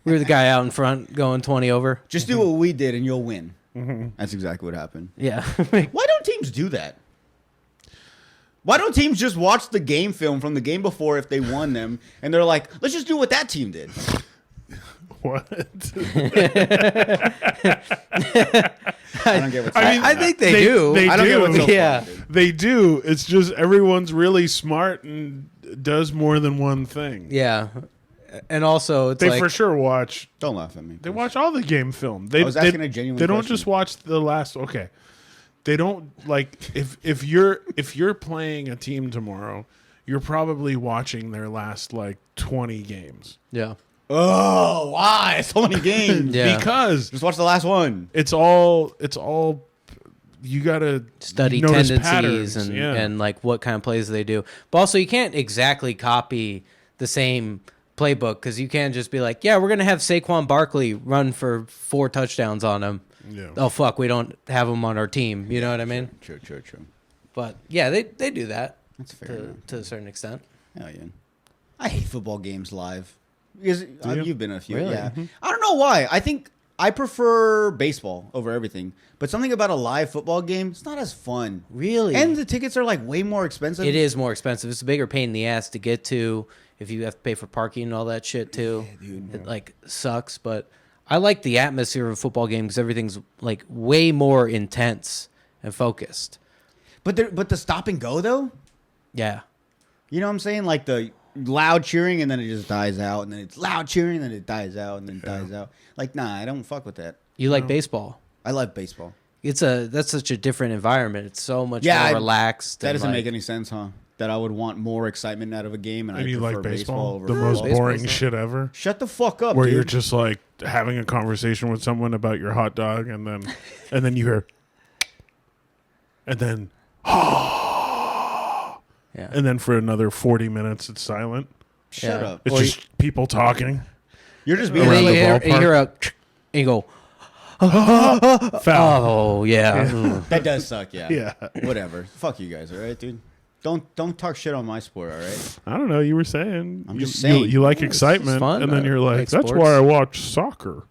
We were the guy out in front going 20 over. Just do what we did, and you'll win. That's exactly what happened. Yeah. Why don't teams do that? Why don't teams just watch the game film from the game before if they won them, and they're like, let's just do what that team did? What? I don't get what's I think they do. They I don't do. get what's so Yeah. funny, dude. They do. It's just everyone's really smart and does more than one thing. Yeah. And also, it's They like, for sure watch. Don't laugh at me. They watch all the game film. They, I was asking a genuine They don't question. just watch the last. Okay, they don't like if you're playing a team tomorrow, you're probably watching their last like 20 games. yeah. Oh, why? So many games. Yeah. Because Just watch the last one. it's all you gotta Study notice tendencies patterns. and, Yeah. and like what kind of plays they do. But also, you can't exactly copy the same playbook because you can't just be like, yeah, we're gonna have Saquon Barkley run for 4 touchdowns on him. Yeah. Oh fuck, we don't have him on our team. You know what I mean? True. But yeah, they do that. That's fair. To a certain extent. Hell yeah. I hate football games live. Because you've been a few. Really? Yeah. I don't know why. I think I prefer baseball over everything. But something about a live football game, it's not as fun. Really? And the tickets are like way more expensive. It is more expensive. It's a bigger pain in the ass to get to if you have to pay for parking and all that shit too. Yeah, dude. It like sucks, but I like the atmosphere of a football game because everything's like way more intense and focused. But the stop and go though? Yeah. You know what I'm saying? Like the loud cheering and then it just dies out, and then it's loud cheering and then it dies out and then it dies out. Like, nah, I don't fuck with that. You like baseball? I love baseball. That's such a different environment. It's so much more relaxed. That doesn't make any sense, huh? That I would want more excitement out of a game, and I you prefer like baseball over the most football. boring shit ever. Shut the fuck up, Where dude. you're just like having a conversation with someone about your hot dog, and then you hear, and then Yeah. and then for another 40 minutes it's silent. Shut up. It's Or just people talking. You're just being And then Around you the hear, ballpark. you hear a and you go, Foul. oh yeah. Mm. that does suck, yeah. Yeah. Whatever. Fuck you guys, all right, dude? Don't talk shit on my sport, all right? I don't know. You were saying. I'm you, just saying. You like It's excitement, fun. and then you're I like, like "That's sports." why I watch soccer."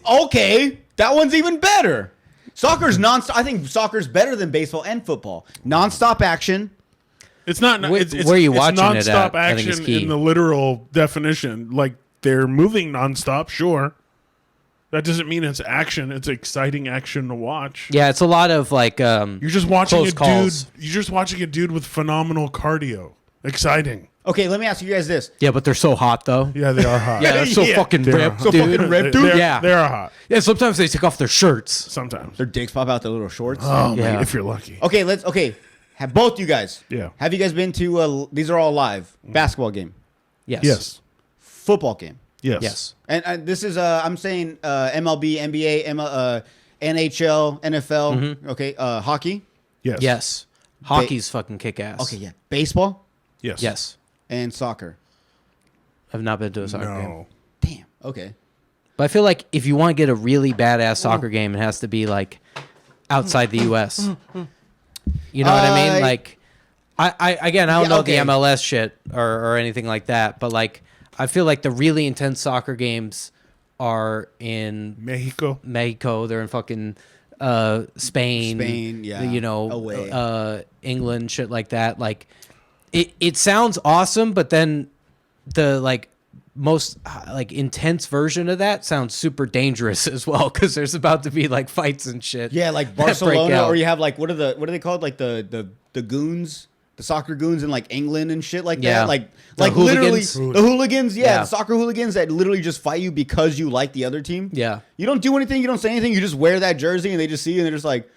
Okay, that one's even better. Soccer's non-stop. I think soccer's better than baseball and football. Non-stop action. It's not. Where- It's where are you it's watching it nonstop at? I think it's action key. in the literal definition. Like they're moving nonstop. Sure, that doesn't mean it's action. It's exciting action to watch. Yeah, it's a lot of like You're just watching close a calls. dude. You're just watching a dude with phenomenal cardio. Exciting. Okay, let me ask you guys this. Yeah, but they're so hot though. Yeah, they are hot. Yeah, they're so Yeah. fucking They are ripped, hot. dude. fucking ripped, They- dude. they're- Yeah. they are hot. Yeah, sometimes they take off their shirts. Sometimes. Their dicks pop out their little shorts. Oh Yeah. my! If you're lucky. Okay, have both you guys. Yeah. Have you guys been to these are all live basketball game, Yes. Yes. football game, Yes. Yes. and this is I'm saying MLB, NBA, NHL, NFL. Okay, hockey. Yes. Yes. Hockey's fucking kick ass. Okay, yeah, baseball Yes. Yes. and soccer. I've not been to a soccer game. No. Damn. Okay. But I feel like if you want to get a really badass soccer game, it has to be like outside the US. You know what I mean? Like I again, I don't Yeah, know okay. the MLS shit or anything like that, but like I feel like the really intense soccer games are in Mexico. Mexico, they're in fucking Spain, Spain, yeah. you know, Away. England, shit like that. Like, it sounds awesome, but then the like most like intense version of that sounds super dangerous as well because there's about to be like fights and shit. Yeah, like that break Barcelona, out. or you have like what are they called? Like the goons, the soccer goons in like England and shit like Yeah. that. Like The literally hooligans. the hooligans. Yeah, Yeah. the soccer hooligans that literally just fight you because you like the other team. Yeah. You don't do anything. You don't say anything. You just wear that jersey and they just see you and they're just like,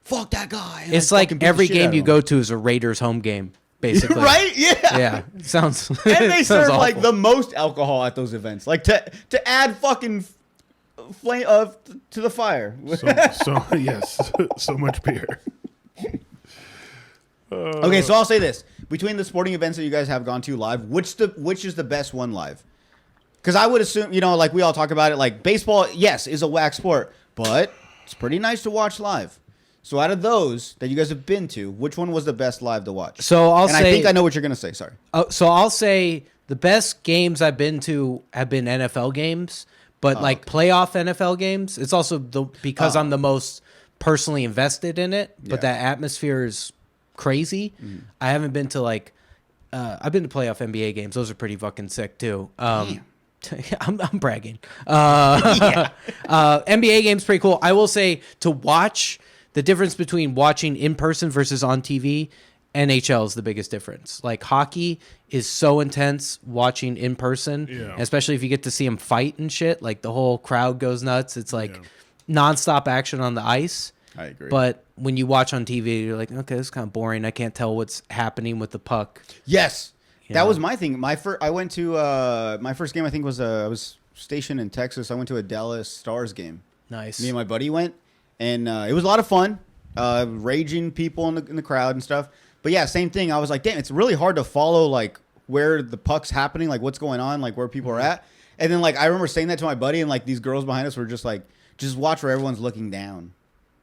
"Fuck that guy." And It's like like fucking beat the every shit game out you of go to is a Raiders home game, basically. him. Right? Yeah. Yeah. It sounds. And they it sounds serve like awful. the most alcohol at those events. Like to add fucking flame to the fire. So yes, so much beer. Okay, so I'll say this: between the sporting events that you guys have gone to live, which is the best one live? Because I would assume, you know, like we all talk about it, like baseball, yes, is a whack sport, but it's pretty nice to watch live. So out of those that you guys have been to, which one was the best live to watch? So I'll and say. I think I know what you're gonna say. Sorry. So I'll say the best games I've been to have been NFL games, but like playoff NFL games. It's also because I'm the most personally invested in it. But Yeah. that atmosphere is crazy. I haven't been to like I've been to playoff NBA games. Those are pretty fucking sick too. I'm bragging. NBA games pretty cool. I will say to watch the difference between watching in person versus on TV. NHL is the biggest difference. Like hockey is so intense watching in person, especially if you get to see them fight and shit. Like the whole crowd goes nuts. It's like nonstop action on the ice. I agree. But when you watch on TV, you're like, okay, this is kind of boring. I can't tell what's happening with the puck. Yes, You that know? was my thing. I went to my first game. I think was I was stationed in Texas. I went to a Dallas Stars game. Nice. Me and my buddy went, and it was a lot of fun. Raging people in the crowd and stuff. But yeah, same thing. I was like, damn, it's really hard to follow like where the puck's happening, like what's going on, like where people are at. And then like I remember saying that to my buddy, and like these girls behind us were just like, just watch where everyone's looking down.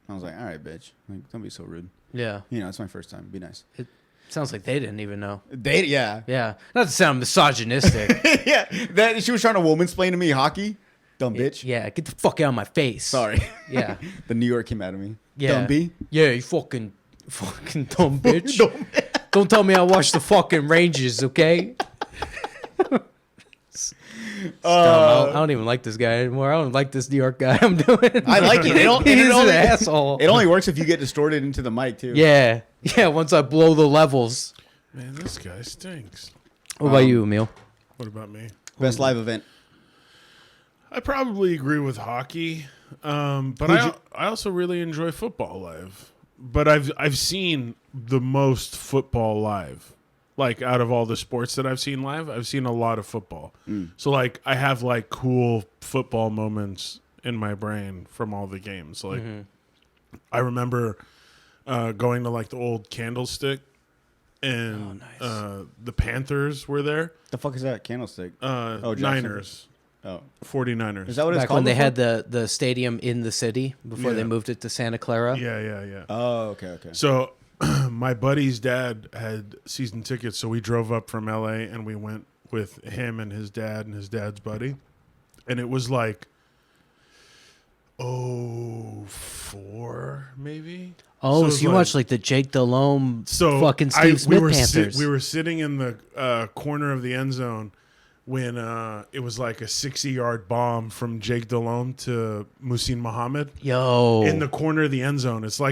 I was like, all right, bitch, like don't be so rude. Yeah. You know, it's my first time. Be nice. It sounds like they didn't even know. Yeah. Not to sound misogynistic. Yeah. That she was trying to woman-splain to me hockey. Dumb bitch. Yeah, get the fuck out of my face. Sorry. Yeah. The New York came out of me. Yeah. Dumb B. Yeah, you fucking dumb bitch. Don't tell me I watched the fucking Rangers, okay? I don't even like this guy anymore. I don't like this New York guy I'm doing. I like it. He's an asshole. It only works if you get distorted into the mic too. Yeah. Once I blow the levels. Man, this guy stinks. What about you, Emil? What about me? Best live event. I probably agree with hockey, but I also really enjoy football live. But I've seen the most football live. Like, out of all the sports that I've seen live, I've seen a lot of football. So, like, I have, like, cool football moments in my brain from all the games. Like, I remember going to, like, the old Candlestick, and the Panthers were there. The fuck is that? Candlestick? Niners. Oh. 49ers. Is that what it's Back called? when they before? had the stadium in the city before they moved it to Santa Clara. Yeah. Oh, okay. So my buddy's dad had season tickets, so we drove up from LA and we went with him and his dad's buddy. And it was like 04 maybe. Oh, it so was you watched like the Jake Delhomme fucking I- Steve Smith we were Panthers. we were sitting in the corner of the end zone when it was like a 60-yard bomb from Jake Delhomme to Muhsin Muhammad. Yo. In the corner of the end zone. I saw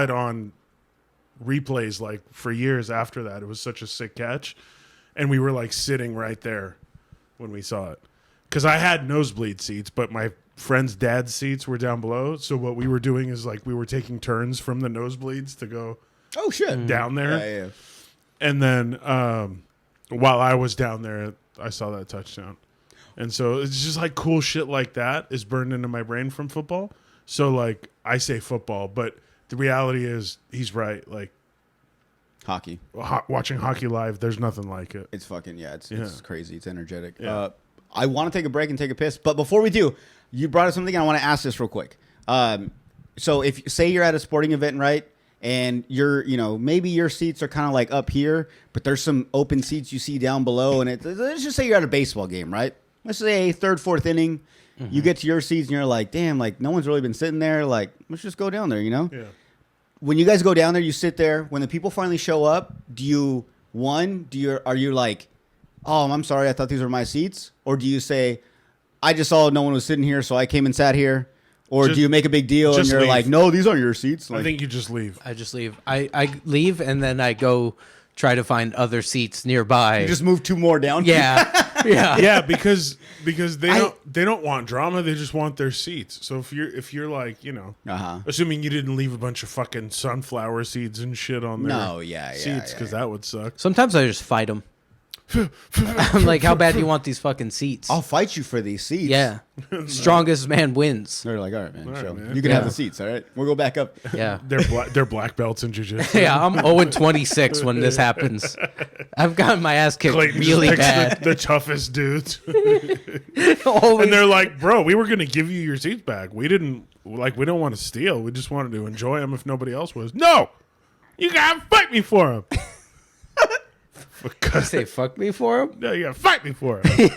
it on replays like for years after that. It was such a sick catch. And we were like sitting right there when we saw it. Because I had nosebleed seats, but my friend's dad's seats were down below. So what we were doing is like we were taking turns from the nosebleeds to go down there. Yeah. And then while I was down there, I saw that touchdown. And so it's just like cool shit like that is burned into my brain from football. So like I say football, but the reality is he's right. Like Hockey. Watching hockey live, there's nothing like it. It's fucking, it's crazy. It's energetic. Yeah. I want to take a break and take a piss. But before we do, you brought up something and I want to ask this real quick. So if say you're at a sporting event, right? And maybe your seats are kind of like up here, but there's some open seats you see down below. And let's just say you're at a baseball game, right? Let's say third, fourth inning. You get to your seats and you're like, damn, like no one's really been sitting there. Like, let's just go down there, Yeah. When you guys go down there, you sit there. When the people finally show up, are you like, oh, I'm sorry, I thought these were my seats? Or do you say, I just saw no one was sitting here, so I came and sat here? Or do you make a big deal and you're leave. like, no, these aren't your seats? Like, I think you just leave. I just leave. I leave and then I go try to find other seats nearby. you just move two more down. Yeah. Yeah, because they don't want drama. They just want their seats. So if you're like, assuming you didn't leave a bunch of fucking sunflower seeds and shit on their seats, because that would suck. Sometimes I just fight them. I'm like, how bad do you want these fucking seats? I'll fight you for these seats. Yeah. Strongest man wins. They're like, all right, man. All right, chill. man. You can have the seats, all right? We'll go back up. Yeah. They're black belts in jiu-jitsu. Yeah, I'm 0-26 when this happens. I've gotten my ass kicked Clayton really just picks bad. the toughest dudes. Always. And they're like, bro, we were going to give you your seats back. We don't want to steal. We just wanted to enjoy them if nobody else was. No! You got to fight me for them. You say fuck me for him? No, you got to fight me for them.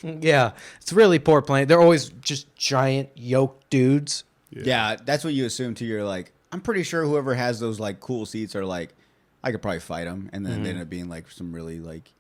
Yeah. It's really poor playing. They're always just giant yoked dudes. Yeah, that's what you assume too. You're like, I'm pretty sure whoever has those like cool seats are like, I could probably fight them, and then they end up being like some really like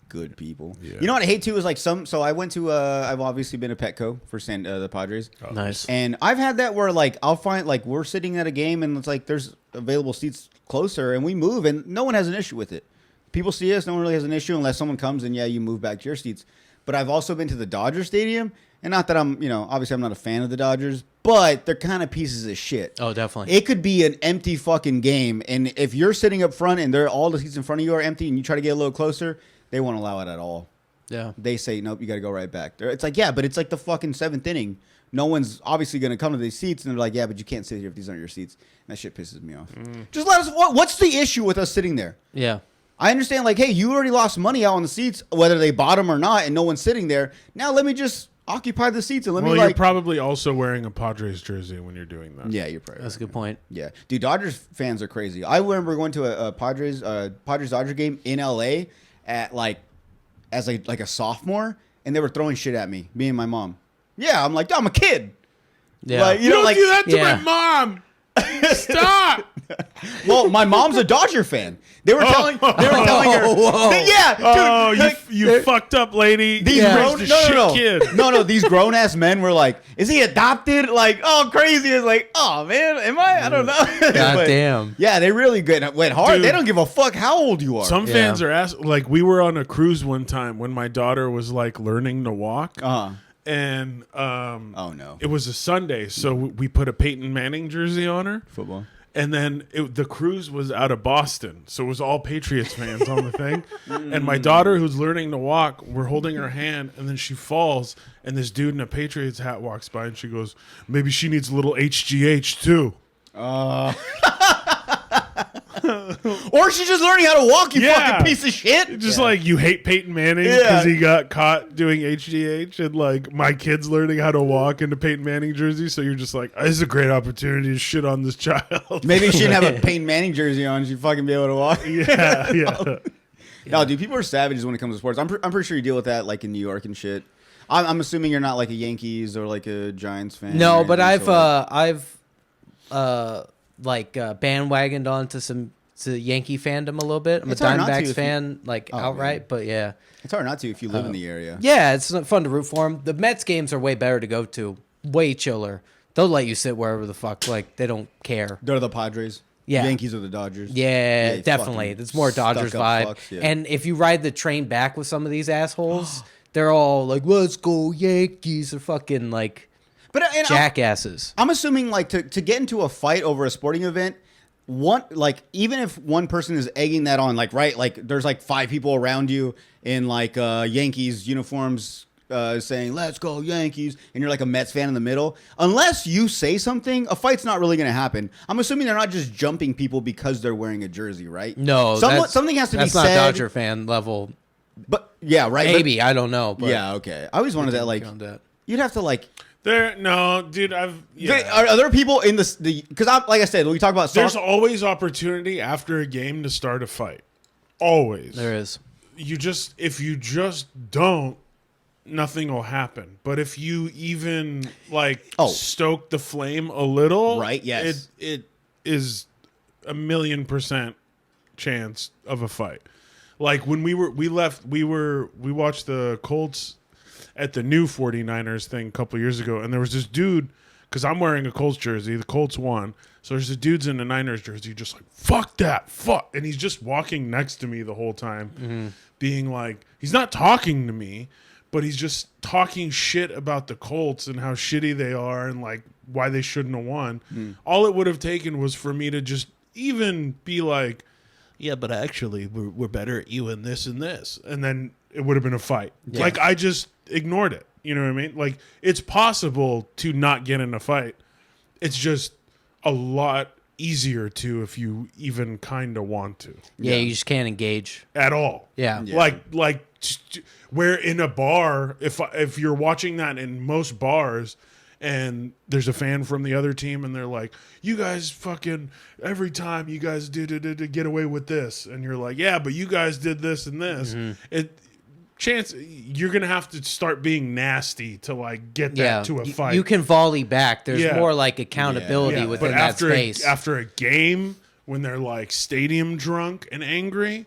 good people. Yeah. You know what I hate too is like some. So I went to I've obviously been to Petco for the Padres. Oh. Nice. And I've had that where like I'll find like we're sitting at a game and it's like there's available seats closer and we move and no one has an issue with it. People see us, no one really has an issue unless someone comes and you move back to your seats. But I've also been to the Dodger Stadium, and not that I'm obviously I'm not a fan of the Dodgers, but they're kind of pieces of shit. Oh, definitely. It could be an empty fucking game, and if you're sitting up front and all the seats in front of you are empty and you try to get a little closer, they won't allow it at all. Yeah. They say, nope, you got to go right back. It's like, yeah, but it's like the fucking 7th inning. No one's obviously going to come to these seats, and they're like, yeah, but you can't sit here if these aren't your seats. And that shit pisses me off. Just let us. What's the issue with us sitting there? Yeah. I understand, like, hey, you already lost money out on the seats, whether they bought them or not, and no one's sitting there. Now let me just occupy the seats and let me, you're probably also wearing a Padres jersey when you're doing that. Yeah, you're probably That's a good point. Yeah. Dude, Dodgers fans are crazy. I remember going to a Padres-Dodger game in L.A. at, as a sophomore, and they were throwing shit at me and my mom. Yeah, I'm like, I'm a kid. Yeah. Like, You don't do that to Yeah. my mom. Stop. Well, my mom's a Dodger fan. They were telling her. Whoa. Yeah, dude. Oh, like, you fucked up, lady. these You grown raised a shit kid. no. These grown ass men were like, "Is he adopted?" Like, oh, crazy. It's like, oh man, am I? I don't know. God damn. Yeah, they really went hard. Dude. They don't give a fuck how old you are. Some fans are like, we were on a cruise one time when my daughter was like learning to walk. And oh no, it was a Sunday, so we put a Peyton Manning jersey on her. football. And then the cruise was out of Boston, so it was all Patriots fans on the thing. And my daughter, who's learning to walk, we're holding her hand, and then she falls, and this dude in a Patriots hat walks by, and she goes, maybe she needs a little HGH too. Or she's just learning how to walk, you Yeah. fucking piece of shit. Just like you hate Peyton Manning because he got caught doing HGH, and like my kid's learning how to walk in a Peyton Manning jersey, so you're just like, this is a great opportunity to shit on this child. Maybe she didn't have a Peyton Manning jersey on. She'd fucking be able to walk. yeah. No, dude, people are savages when it comes to sports. I'm pretty sure you deal with that like in New York and shit. I'm assuming you're not like a Yankees or like a Giants fan. No, or but anything, I've bandwagoned onto to Yankee fandom a little bit. I'm It's a hard not to Diamondbacks if you- fan, outright, man. but yeah. It's hard not to if you live in the area. Yeah, it's fun to root for them. The Mets games are way better to go to. Way chiller. They'll let you sit wherever the fuck. Like, they don't care. They're the Padres. Yeah. Yankees are the Dodgers. Yeah, you definitely. fucking It's more Dodgers stuck-up vibe. fucks, yeah. And if you ride the train back with some of these assholes, they're all like, let's go Yankees. They're fucking like But and jackasses. I'm assuming like to get into a fight over a sporting event, even if one person is egging that on, there's like 5 people around you in Yankees uniforms saying "Let's go Yankees," and you're like a Mets fan in the middle. Unless you say something, a fight's not really going to happen. I'm assuming they're not just jumping people because they're wearing a jersey, right? No, something has to be that's said. not Dodger fan level. But yeah, right. Maybe I don't know. But Yeah, okay. I always wanted that you'd have to Dude, Are there people in because like I said, we talk about there's always opportunity after a game to start a fight. Always. there is. If you just don't, nothing will happen. But if you even stoke the flame a little, Right, yes. it is 1,000,000% chance of a fight. Like when we watched the Colts at the new 49ers thing a couple years ago, and there was this dude, because I'm wearing a Colts jersey, the Colts won, so there's the dudes in the Niners jersey just like, fuck that, fuck, and he's just walking next to me the whole time, being like, he's not talking to me, but he's just talking shit about the Colts and how shitty they are and like why they shouldn't have won. All it would have taken was for me to just even be like, yeah, but actually we're better at you in this and this, and then it would have been a fight. Yeah. Like I just ignored it. You know what I mean? Like it's possible to not get in a fight. It's just a lot easier to if you even kind of want to. Yeah, you just can't engage. At all. Yeah. Like where in a bar, if you're watching that in most bars and there's a fan from the other team and they're like, you guys fucking, every time you guys did get away with this. And you're like, yeah, but you guys did this and this. You're going to have to start being nasty to like get that to a fight. You can volley back. There's more like accountability Yeah, within but that space. after a game, when they're like stadium drunk and angry,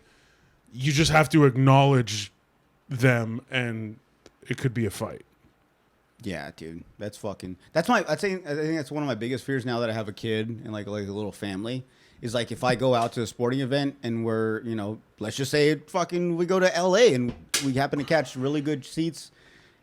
you just have to acknowledge them, and it could be a fight. Yeah, dude, I think that's one of my biggest fears now that I have a kid and like a little family. Is like if I go out to a sporting event and we're, let's just say we go to LA and we happen to catch really good seats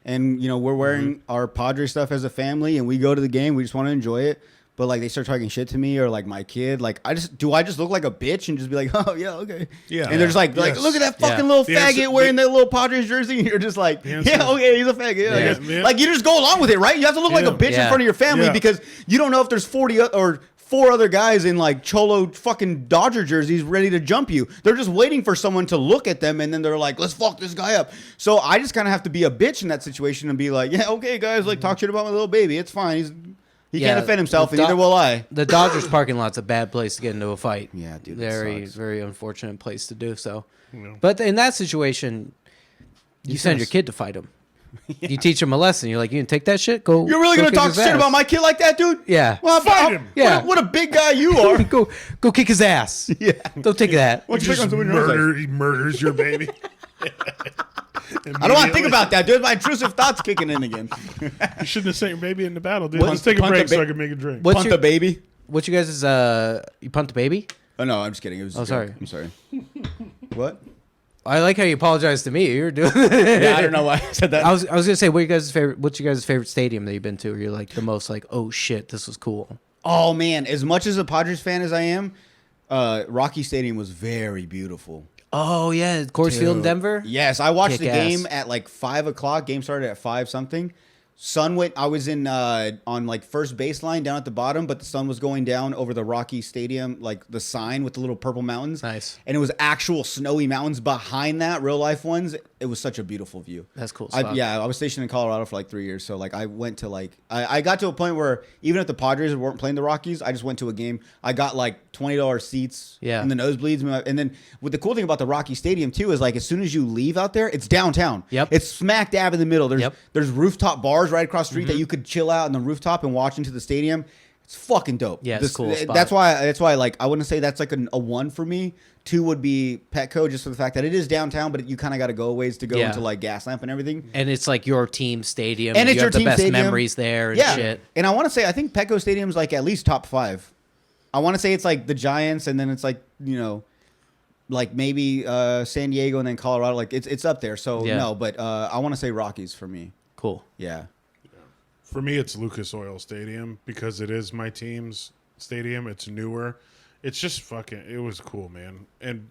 and, we're wearing our Padre stuff as a family and we go to the game. We just want to enjoy it. but like they start talking shit to me or like my kid, like I just look like a bitch and just be like, oh yeah, okay. Yeah. And they're just like, Yes. look at that fucking little The faggot answer- wearing that little Padres jersey. And you're just like, The answer- yeah, okay, he's a faggot. Yeah, I Yeah. guess. Yeah. Like you just go along with it, right? You have to look like a bitch in Yeah. front of your family Yeah. because you don't know if there's 40 or 4 other guys in like cholo fucking Dodger jerseys ready to jump you. They're just waiting for someone to look at them and then they're like, let's fuck this guy up. So I just kind of have to be a bitch in that situation and be like, yeah, okay, guys, like talk shit about my little baby. It's fine. He Yeah, can't defend himself, the and neither will I. The Dodgers parking lot's a bad place to get into a fight. Yeah, dude, that Very, sucks. very unfortunate place to do so. Yeah. But in that situation, you send your kid to fight him. You teach him a lesson. You're like, you can take that shit. Go. You're really go gonna kick talk his shit ass. about my kid like that, dude? Yeah. Well, Fight him. Yeah. What a big guy you are. go kick his ass. Yeah. Don't take that. What's Just he murders your baby. I don't want to think about that, dude. My intrusive thoughts kicking in again. You shouldn't have sent your baby into battle, dude. Punt- Let's take a punt break the so ba- I can make a drink. What's Punt your the baby. What you guys is you punt the baby? Oh no, I'm just kidding. It was. Oh, a joke. sorry. I'm sorry. What? I like how you apologize to me. You're doing. Yeah, I don't know why I said that. I was gonna say, what's your guys' favorite stadium that you've been to? Where you're like the most like, oh shit, this was cool. Oh man, as much as a Padres fan as I am, Rocky Stadium was very beautiful. Oh yeah, Coors Field in Dude. Denver. Yes, I watched the Kick game ass. at like 5:00. Game started at 5 something. Sun went. I was in on like first baseline down at the bottom, but the sun was going down over the Rocky Stadium, like the sign with the little purple mountains. Nice. And it was actual snowy mountains behind that, real life ones. It was such a beautiful view. That's cool as fuck. I was stationed in Colorado for like 3 years, so like I went to like I got to a point where even if the Padres weren't playing the Rockies, I just went to a game. I got like $20 seats in the nosebleeds, and then what the cool thing about the Rocky Stadium too is like as soon as you leave out there, it's downtown. Yep. It's smack dab in the middle. There's Yep. there's rooftop bars right across the street that you could chill out on the rooftop and watch into the stadium. It's fucking dope. Yeah, it's cool spot. That's why like I wouldn't say that's like a 1 for me. 2 would be Petco just for the fact that it is downtown, but you kind of got to go a ways to go Yeah. into like Gaslamp and everything. And it's like your team stadium. And it's you your have the team best stadium. memories there and Yeah, shit. and I want to say I think Petco Stadium's like at least top 5. I want to say it's like the Giants, and then it's like like maybe San Diego, and then Colorado. Like it's up there. So Yeah. no, but I want to say Rockies for me. Cool. Yeah. For me, it's Lucas Oil Stadium because it is my team's stadium. It's newer. It's just fucking. It was cool, man. And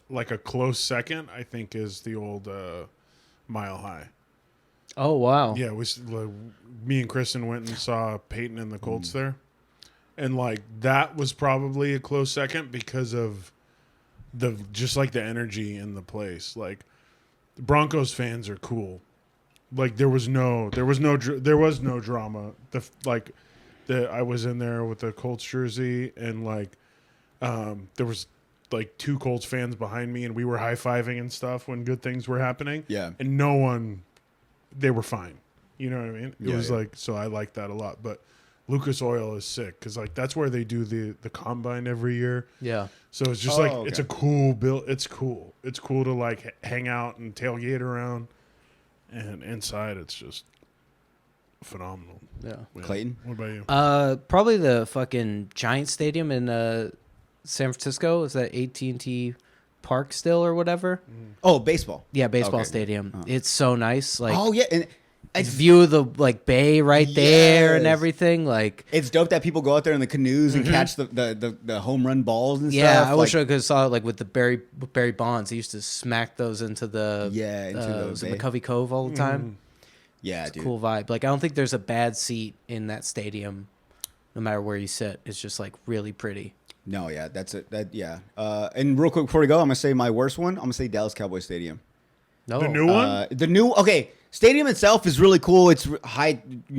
like a close second, I think, is the old Mile High. Oh wow. Yeah, me and Kristen went and saw Peyton and the Colts there, and like that was probably a close second because of just like the energy in the place. Like the Broncos fans are cool. Like there was no drama. I was in there with the Colts jersey, and like there was like 2 Colts fans behind me, and we were high-fiving and stuff when good things were happening. Yeah. And no one, they were fine. You know what I mean? It Yeah, was yeah. like, so I like that a lot. But Lucas Oil is sick because like that's where they do the combine every year. Yeah. So it's just Oh, it's okay. a cool build. It's cool. It's cool to like hang out and tailgate around, and inside it's just phenomenal. Yeah. Clayton? What about you? Probably the fucking Giant Stadium in San Francisco. Is that AT&T Park still or whatever? Oh, baseball. Yeah, baseball Okay. stadium. Oh. It's so nice. Like Oh yeah, and it's view of the like bay right there and Yes. everything. Like it's dope that people go out there in the canoes and catch the home run balls and yeah, stuff. I wish like, I could have saw it like with the Barry Bonds. He used to smack those into the into the was it bay. McCovey Cove all the time. Yeah, It's a dude. cool vibe. Like I don't think there's a bad seat in that stadium, no matter where you sit. It's just like really pretty. No, yeah, that's it. Yeah. And real quick before we go, I'm gonna say my worst one. I'm gonna say Dallas Cowboys Stadium. No, The new one? The new stadium itself is really cool. It's high,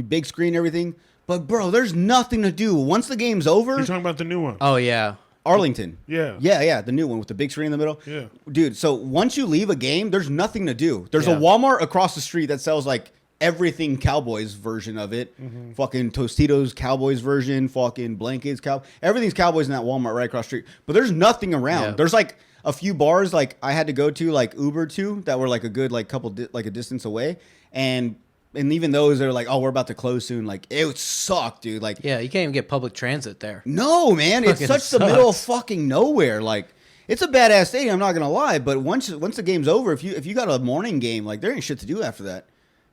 big screen, everything. But bro, there's nothing to do once the game's over. You're talking about the new one? Oh yeah. Arlington. Yeah. Yeah, the new one with the big screen in the middle. Yeah. Dude, so once you leave a game, there's nothing to do. There's Yeah. a Walmart across the street that sells like everything Cowboys version of it. Fucking Tostitos Cowboys version, fucking blankets, everything's Cowboys in that Walmart right across the street. But there's nothing around. Yeah. There's like a few bars like I had to go to like Uber to that were like a good like couple like a distance away, and even those are like, oh, we're about to close soon. Like it would suck, dude. Like Yeah, you can't even get public transit there. no, man, it's Fucking such the middle of sucks. fucking nowhere. Like it's a badass stadium. I'm not gonna lie, but once the game's over, if you got a morning game, like there ain't shit to do after that.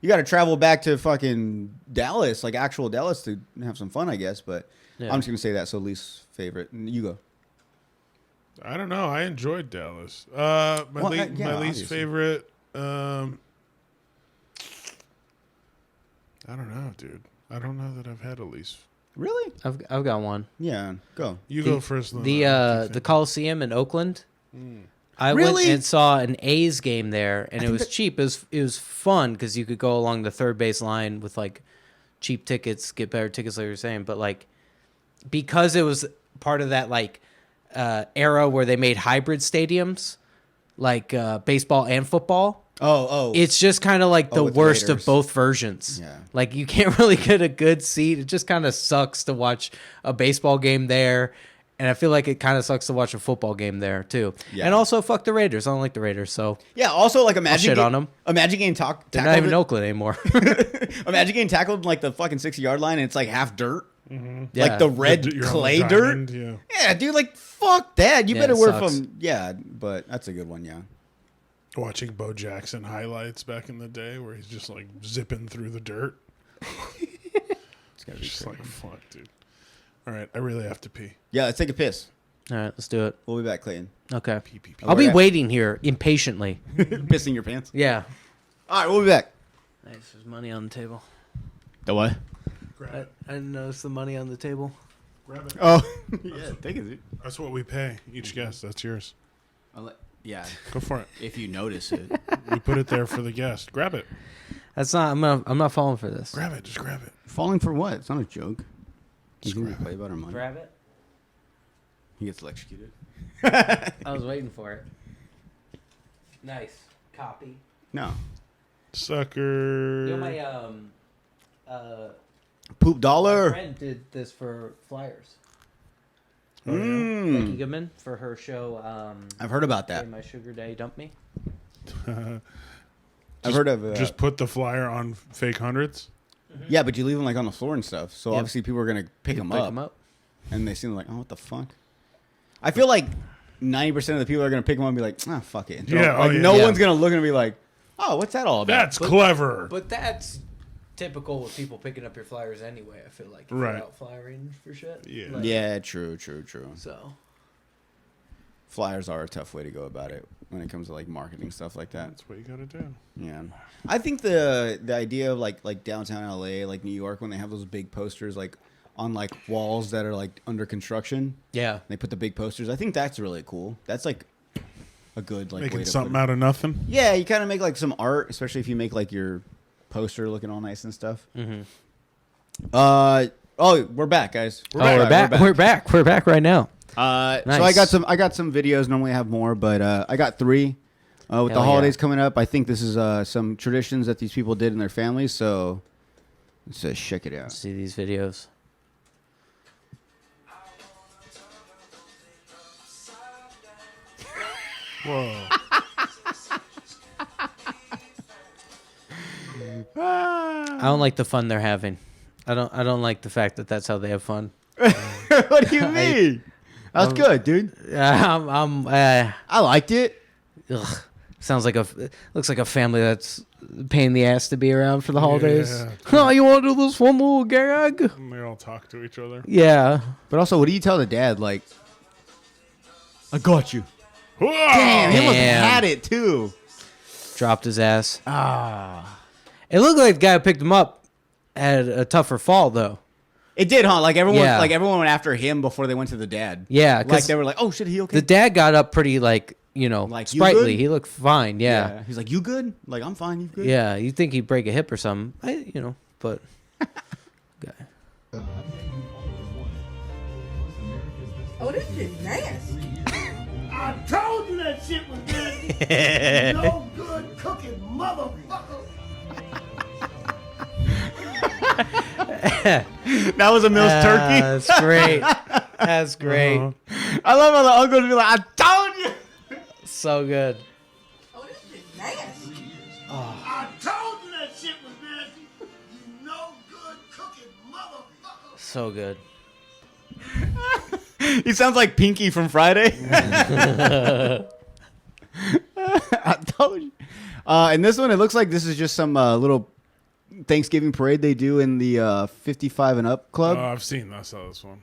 You got to travel back to fucking Dallas, like actual Dallas, to have some fun, I guess. But I'm just gonna say that. So least favorite. You go. I don't know. I enjoyed Dallas. My least obviously. favorite. I don't know, dude. I don't know that I've had a least. Really? I've got one. Yeah. Go. You go first. The Coliseum in Oakland. I Really? went and saw an A's game there, and it was cheap. It was fun because you could go along the third base line with like cheap tickets, get better tickets, like you were saying. But like because it was part of that like era where they made hybrid stadiums, like baseball and football. Oh. It's just kind of like the with the worst of Raiders. both versions. Yeah. Like you can't really get a good seat. It just kind of sucks to watch a baseball game there. And I feel like it kind of sucks to watch a football game there too. Yeah. And also fuck the Raiders. I don't like the Raiders. So Yeah. Also, like imagine shit on them. Imagine getting they're tackled. not even in Oakland anymore. Imagine getting tackled in like the fucking 60-yard line, and it's like half dirt, Yeah. like the red You're on the clay diamond, dirt. Yeah. Yeah, dude. Like fuck that. You Yeah, better it wear sucks. from. Yeah, but that's a good one. Yeah. Watching Bo Jackson highlights back in the day where he's just like zipping through the dirt. It's gotta be Just crazy. like fuck, dude. All right, I really have to pee. Yeah, let's take a piss. All right, let's do it. We'll be back, Clayton. Okay. Pee, pee, pee. I'll be Alright. waiting here impatiently. Pissing your pants. Yeah. All right, we'll be back. Nice. There's money on the table. The what? Grab I didn't notice the money on the table. Grab it. Oh, yeah. Take it, dude. That's what we pay each guest. That's yours. Yeah, Go for it. if you notice it. We put it there for the guest. Grab it. That's not. I'm not falling for this. Grab it. Just grab it. Falling for what? It's not a joke. You Just think we grab play about our money? Grab it. He gets electrocuted. I was waiting for it. Nice copy. No. Sucker. You know my Poop my dollar. friend did this for Flyers. Oh, yeah? Mm. Becky Goodman for her show. I've heard about that. Hey, My Sugar Daddy Dumped Me. I've heard of Just put the flyer on fake hundreds. yeah, but you leave them like on the floor and stuff. So Yeah. obviously people are gonna pick them up, 'em up. and they seem like, oh, what the fuck? I feel like 90% of the people are gonna pick them up and be like, ah, fuck it. And throw Yeah, it. Like oh, yeah. no Yeah. one's gonna look and be like, oh, what's that all about? That's clever. But that's typical with people picking up your flyers anyway. I feel like if Right. you're out flyering for shit. Yeah. Like, Yeah, true. So Flyers are a tough way to go about it when it comes to like marketing stuff like that. That's what you gotta do. Yeah, I think the idea of like downtown LA, like New York, when they have those big posters like on like walls that are like under construction, yeah, they put the big posters. I think that's really cool. That's like a good like way Making to something put it. out of nothing. Yeah, you kind of make like some art, especially if you make like your poster looking all nice and stuff. mm-hmm. Oh, we're back, guys. We're back. We're back right now. So Nice. I got some videos. Normally I have more, but I got 3. With the Hell holidays yeah. coming up, I think this is some traditions that these people did in their families. So let's check it out. See these videos. Whoa. I don't like the fun they're having. I don't like the fact that that's how they have fun. What do you mean? That's good, dude. I liked it. ugh. Sounds like looks like a family that's a pain in the ass to be around for the holidays. Yeah. Oh, you want to do this one little gag? And they all talk to each other. Yeah. But also, what do you tell the dad? Like, I got you. Whoa! Damn, he almost Damn. had it too. Dropped his ass. Ah, It looked like the guy who picked him up had a tougher fall though. it did, huh? Like everyone, Yeah. went after him before they went to the dad. Yeah, like 'cause they were like, "Oh shit, he okay?" the dad got up pretty like Like, you sprightly. good? He looked fine. Yeah. He's like, "You good?" Like, "I'm fine. You good?" Yeah. You'd think he'd break a hip or something. But Oh, this is nasty. I told you that shit was good. No good cooking, motherfucker. That was a Mills turkey. That's great. That's great. I love how the uncle would be like, "I told you." So good. Oh, this is nasty. I told you that shit was nasty. You no good cooking, motherfucker. So good. He sounds like Pinky from Friday. I told you. And this one, it looks like this is just some little Thanksgiving parade they do in the 55 and up club? Oh, I've seen this. I saw this one.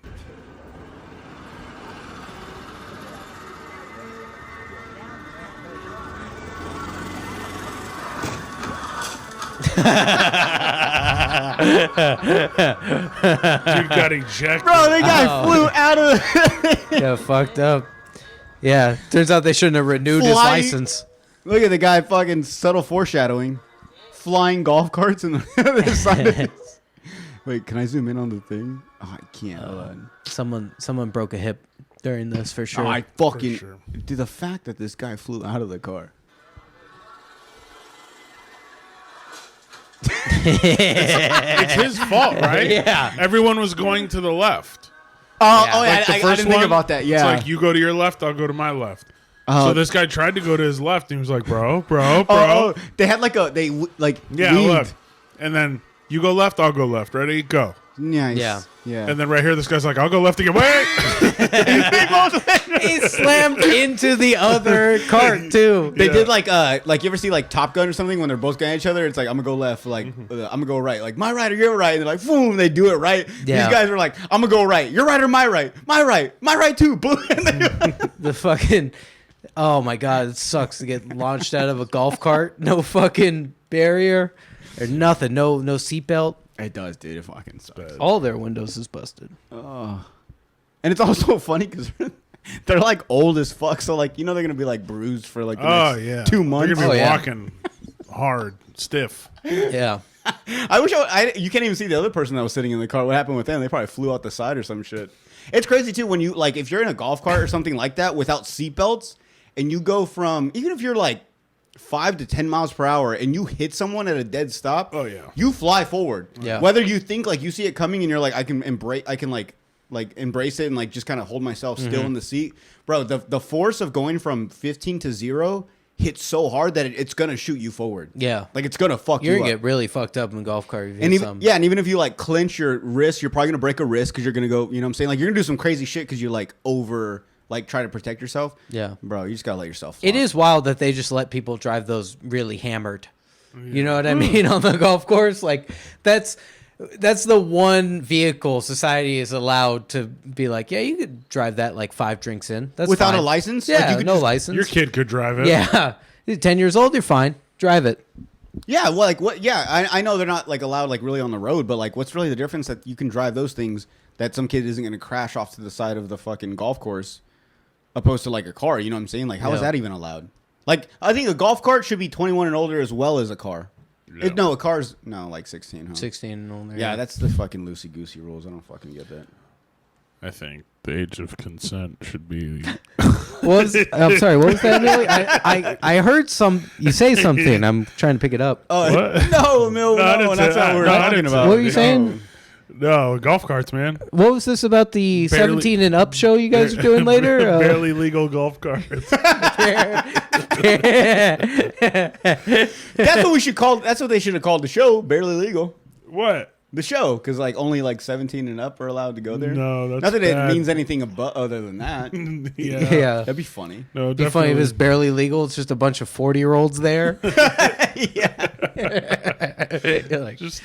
Dude got ejected. Bro, the guy flew out of. Yeah, fucked up. Yeah, turns out they shouldn't have renewed his Flying- license. Look at the guy fucking subtle foreshadowing. Flying golf carts in the other side. Wait, can I zoom in on the thing? Oh, I can't. Hold on. Someone broke a hip during this for sure. Oh, I fucking. sure. Dude, the fact that this guy flew out of the car. It's his fault, right? Yeah. Everyone was going to the left. Oh, Yeah. yeah, Like the I first didn't think one, about that. Yeah. It's like you go to your left, I'll go to my left. Oh. So this guy tried to go to his left, and he was like, bro. Oh, they had like a Yeah, leaned. look. And then you go left, I'll go left. Ready? Go. Nice. Yeah. Yeah. And then right here, this guy's like, I'll go left again. Wait! He slammed into the other cart too. They Yeah. did like you ever see like Top Gun or something when they're both going at each other? It's like I'm gonna go left, like I'm gonna go right, like my right or your right, and they're like boom, they do it right. Yeah. These guys are like I'm gonna go right, your right or my right, my right too. Boom. And The fucking, oh my god, it sucks to get launched out of a golf cart. No fucking barrier or nothing. No seatbelt. it does, dude. It fucking sucks. All their windows is busted. Oh. And it's also funny because they're like old as fuck, so like they're gonna be like bruised for like the Oh, next yeah. 2 months. They're going to be Oh, yeah. walking hard, stiff. Yeah. I wish you can't even see the other person that was sitting in the car. What happened with them? They probably flew out the side or some shit. It's crazy too when you like if you're in a golf cart or something like that without seatbelts and you go from even if you're like 5 to 10 miles per hour and you hit someone at a dead stop. Oh, yeah. You fly forward. Yeah. Whether you think like you see it coming and you're like I can embrace it and like just kind of hold myself still in the seat, bro. The force of going from 15 to 0 hits so hard that it's gonna shoot you forward. Yeah. Like it's gonna fuck You're you gonna up. get really fucked up in a golf cart if you And hit even some. yeah, and even if you like clench your wrist, you're probably gonna break a wrist because you're gonna go. You know what I'm saying? Like you're gonna do some crazy shit because you like over like try to protect yourself. Yeah. Bro, you just gotta let yourself. Fly. It is wild that they just let people drive those really hammered. You know what I mean? On the golf course, like that's the one vehicle society is allowed to be like, yeah, you could drive that like 5 drinks in. That's without fine. a license. Yeah, Like, you could no just- license. Your kid could drive it. Yeah, you're 10 years old, you're fine. Drive it. Yeah, well, like what? Yeah, I know they're not like allowed like really on the road, but like, what's really the difference that you can drive those things that some kid isn't gonna crash off to the side of the fucking golf course, opposed to like a car? You know what I'm saying? Like, how is Yeah. that even allowed? Like, I think a golf cart should be 21 and older as well as a car. Yeah. No, a car's like 16. Huh? 16 and older. Yeah, that's the fucking loosey goosey rules. I don't fucking get that. I think the age of consent should be. I'm sorry, what was that, Millie? I heard you say something. I'm trying to pick it up. Oh What? no, that's not what we're talking about. What were you saying? No, golf carts, man. What was this about the Barely- 17 and up show you guys are doing later? Barely legal golf carts. That's what we should call. That's what they should have called the show. Barely legal. What? The show, because like only like 17 and up are allowed to go there. No, that's not that it bad. means anything other than that. Yeah. Yeah. That'd be funny. No, Be funny if it's barely legal. It's just a bunch of 40-year-olds there. You're like, Just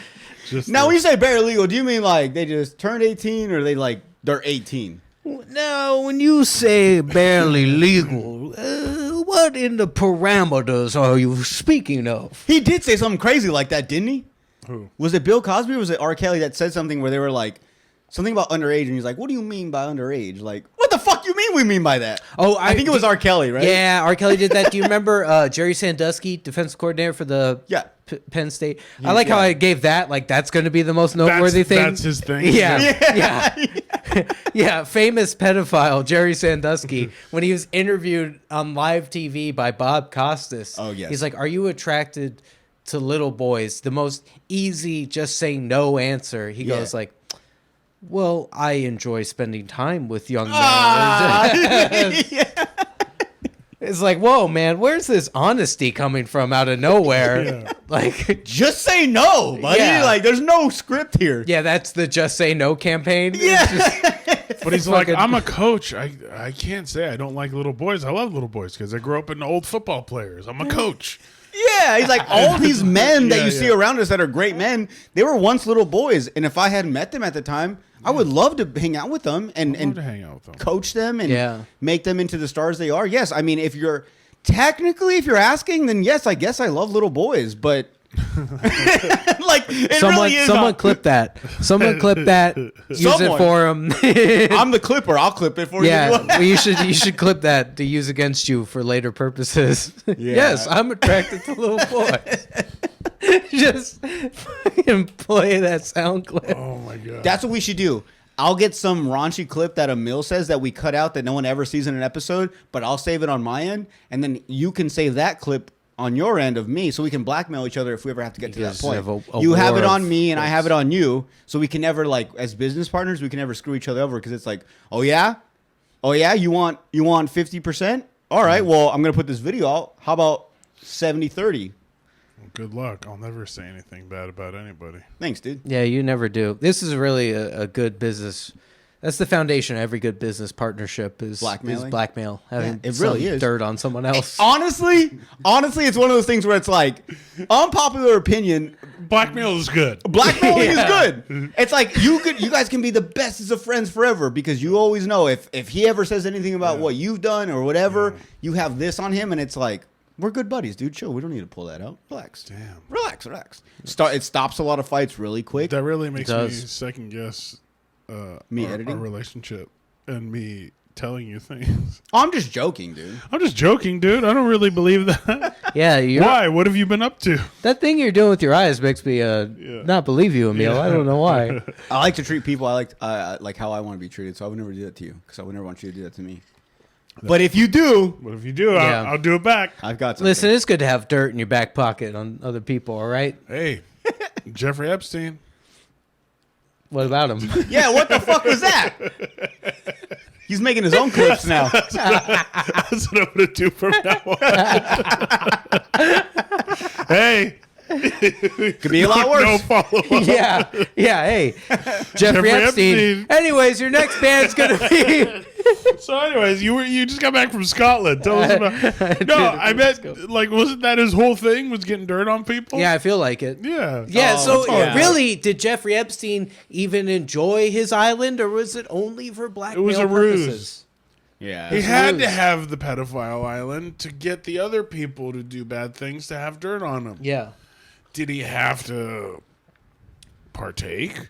Now, when you say barely legal, do you mean like they just turned 18 or they're 18? now, when you say barely legal, what in the parameters are you speaking of? He did say something crazy like that, didn't he? Who? Was it Bill Cosby or was it R. Kelly that said something where they were like, something about underage, and he's like, what do you mean by underage? Like, what the fuck you mean we mean by that? Oh, I think it was R. Kelly, right? Yeah, R. Kelly did that. Do you remember Jerry Sandusky, defensive coordinator for the Yeah. Penn State? I like how yeah. I gave that. Like, that's going to be the most noteworthy thing. That's his thing. Yeah. Yeah. Famous pedophile Jerry Sandusky, when he was interviewed on live TV by Bob Costas. Oh, yes. He's like, are you attracted to little boys? The most easy, just say no answer. He Yeah. goes like, well, I enjoy spending time with young men. It's like, whoa, man, where's this honesty coming from out of nowhere? Yeah. Like, Just say no, buddy. Yeah. Like, there's no script here. yeah, that's the just say no campaign. It's Yeah. just- But he's like, fucking- I'm a coach. I can't say I don't like little boys. I love little boys because I grew up in old football players. I'm a coach. Yeah, he's like, all these men that Yeah, you see around us that are great men, they were once little boys. And if I hadn't met them at the time, I would love to hang out with them I'd love and to hang out with them. coach them and Yeah. make them into the stars they are. Yes, I mean, if you're asking, then yes, I guess I love little boys, but like it really is. Someone clip that. Someone clip that. Use it Someone. for him. I'm the clipper. I'll clip it for you. Yeah, well, you should clip that to use against you for later purposes. Yes, I'm attracted to little boys. Just fucking play that sound clip. Oh my god. That's what we should do. I'll get some raunchy clip that Emil says that we cut out that no one ever sees in an episode, but I'll save it on my end, and then you can save that clip on your end of me, so we can blackmail each other if we ever have to get to that guys point. have a You have war it on of me, and I have it on you, so we can never, like, as business partners, we can never screw each other over because it's like, oh yeah, you want 50%? All right, well, I'm gonna put this video out. How about 70-30? Good luck. I'll never say anything bad about anybody. Thanks, dude. Yeah, you never do. This is really a good business. That's the foundation of every good business partnership is Blackmailing? blackmail. Having it really some is. dirt on someone else. Honestly, it's one of those things where it's like, unpopular opinion, Blackmail is good. blackmailing Yeah. is good. It's like you guys can be the bestest of friends forever because you always know if he ever says anything about what you've done or whatever, you have this on him, and it's like, we're good buddies, dude. Chill. We don't need to pull that out. Relax. Damn. Relax. It stops a lot of fights really quick. That really makes me does. second guess Me our editing? relationship and me telling you things. I'm just joking, dude. I'm just joking, dude. I don't really believe that. Yeah, Why? What have you been up to? that thing you're doing with your eyes makes me not believe you, Emil. I don't know why. I like to treat people. I like how I want to be treated. So I would never do that to you because I would never want you to do that to me. But if you do, What if you do? Yeah. I'll do it back. I've got something. Listen, it's good to have dirt in your back pocket on other people. All right, Hey, Jeffrey Epstein. what about him? Yeah, what the fuck was that? He's making his own clips now. That's what I'm going to do from now on. Hey. Could be a lot worse. No follow-up. yeah. Hey, Jeffrey Epstein. Epstein. Anyways, your next band's gonna be. So, anyways, you just got back from Scotland. Tell us about. No, I bet wasn't that his whole thing? Was getting dirt on people? Yeah, I feel like it. Yeah. Yeah, so yeah. really, did Jeffrey Epstein even enjoy his island, or was it only for blackmail It was a ruse. purposes? Yeah. He had to have the pedophile island to get the other people to do bad things to have dirt on him. Yeah. Did he have to partake?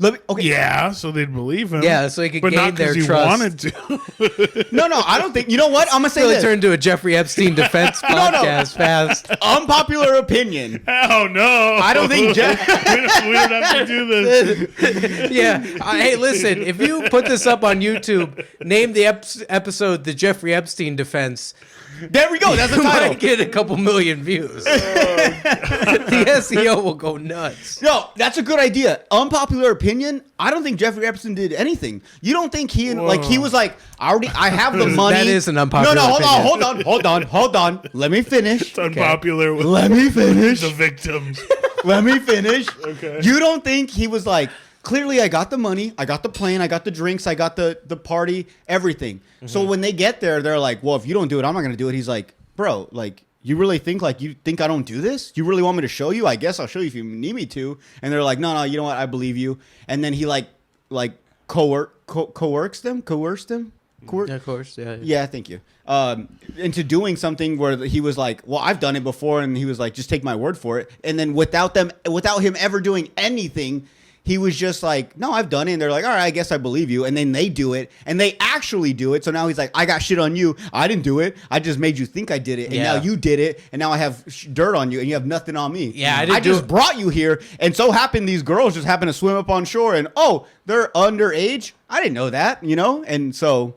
Okay. Yeah, so they'd believe him. Yeah, so he could but gain not their he trust. wanted to. No, I don't think. You know what? I'm gonna say Really this. turned into a Jeffrey Epstein defense podcast fast. Unpopular opinion. Oh no! I don't think Jeff. we don't have to do this. Yeah. Hey, listen, if you put this up on YouTube, name the episode "The Jeffrey Epstein Defense." There we go. That's the You title. might get a couple million views. The SEO will go nuts. No, that's a good idea. Unpopular opinion. I don't think Jeffrey Epstein did anything. You don't think he was like, I have the money. That is an unpopular No, opinion. hold on. Let me finish. It's unpopular with Let me finish. the victims. Let me finish. Okay. You don't think he was like, clearly I got the money, I got the plane, I got the drinks, I got the party, everything. So when they get there, they're like, well, if you don't do it, I'm not going to do it. He's like, bro, like, you really think I don't do this? You really want me to show you? I guess I'll show you if you need me to. And they're like, no, you know what? I believe you. And then he coerced them. Yeah, of course. Yeah. Yeah, thank you. Into doing something where he was like, well, I've done it before. And he was like, just take my word for it. And then without him ever doing anything, he was just like, no, I've done it. And they're like, all right, I guess I believe you. And then they do it and they actually do it. So now he's like, I got shit on you. I didn't do it. I just made you think I did it. And Yeah. now you did it. And now I have dirt on you and you have nothing on me. Yeah, I didn't do just it. brought you here. And so happened these girls just happened to swim up on shore and, oh, they're underage. I didn't know that, And so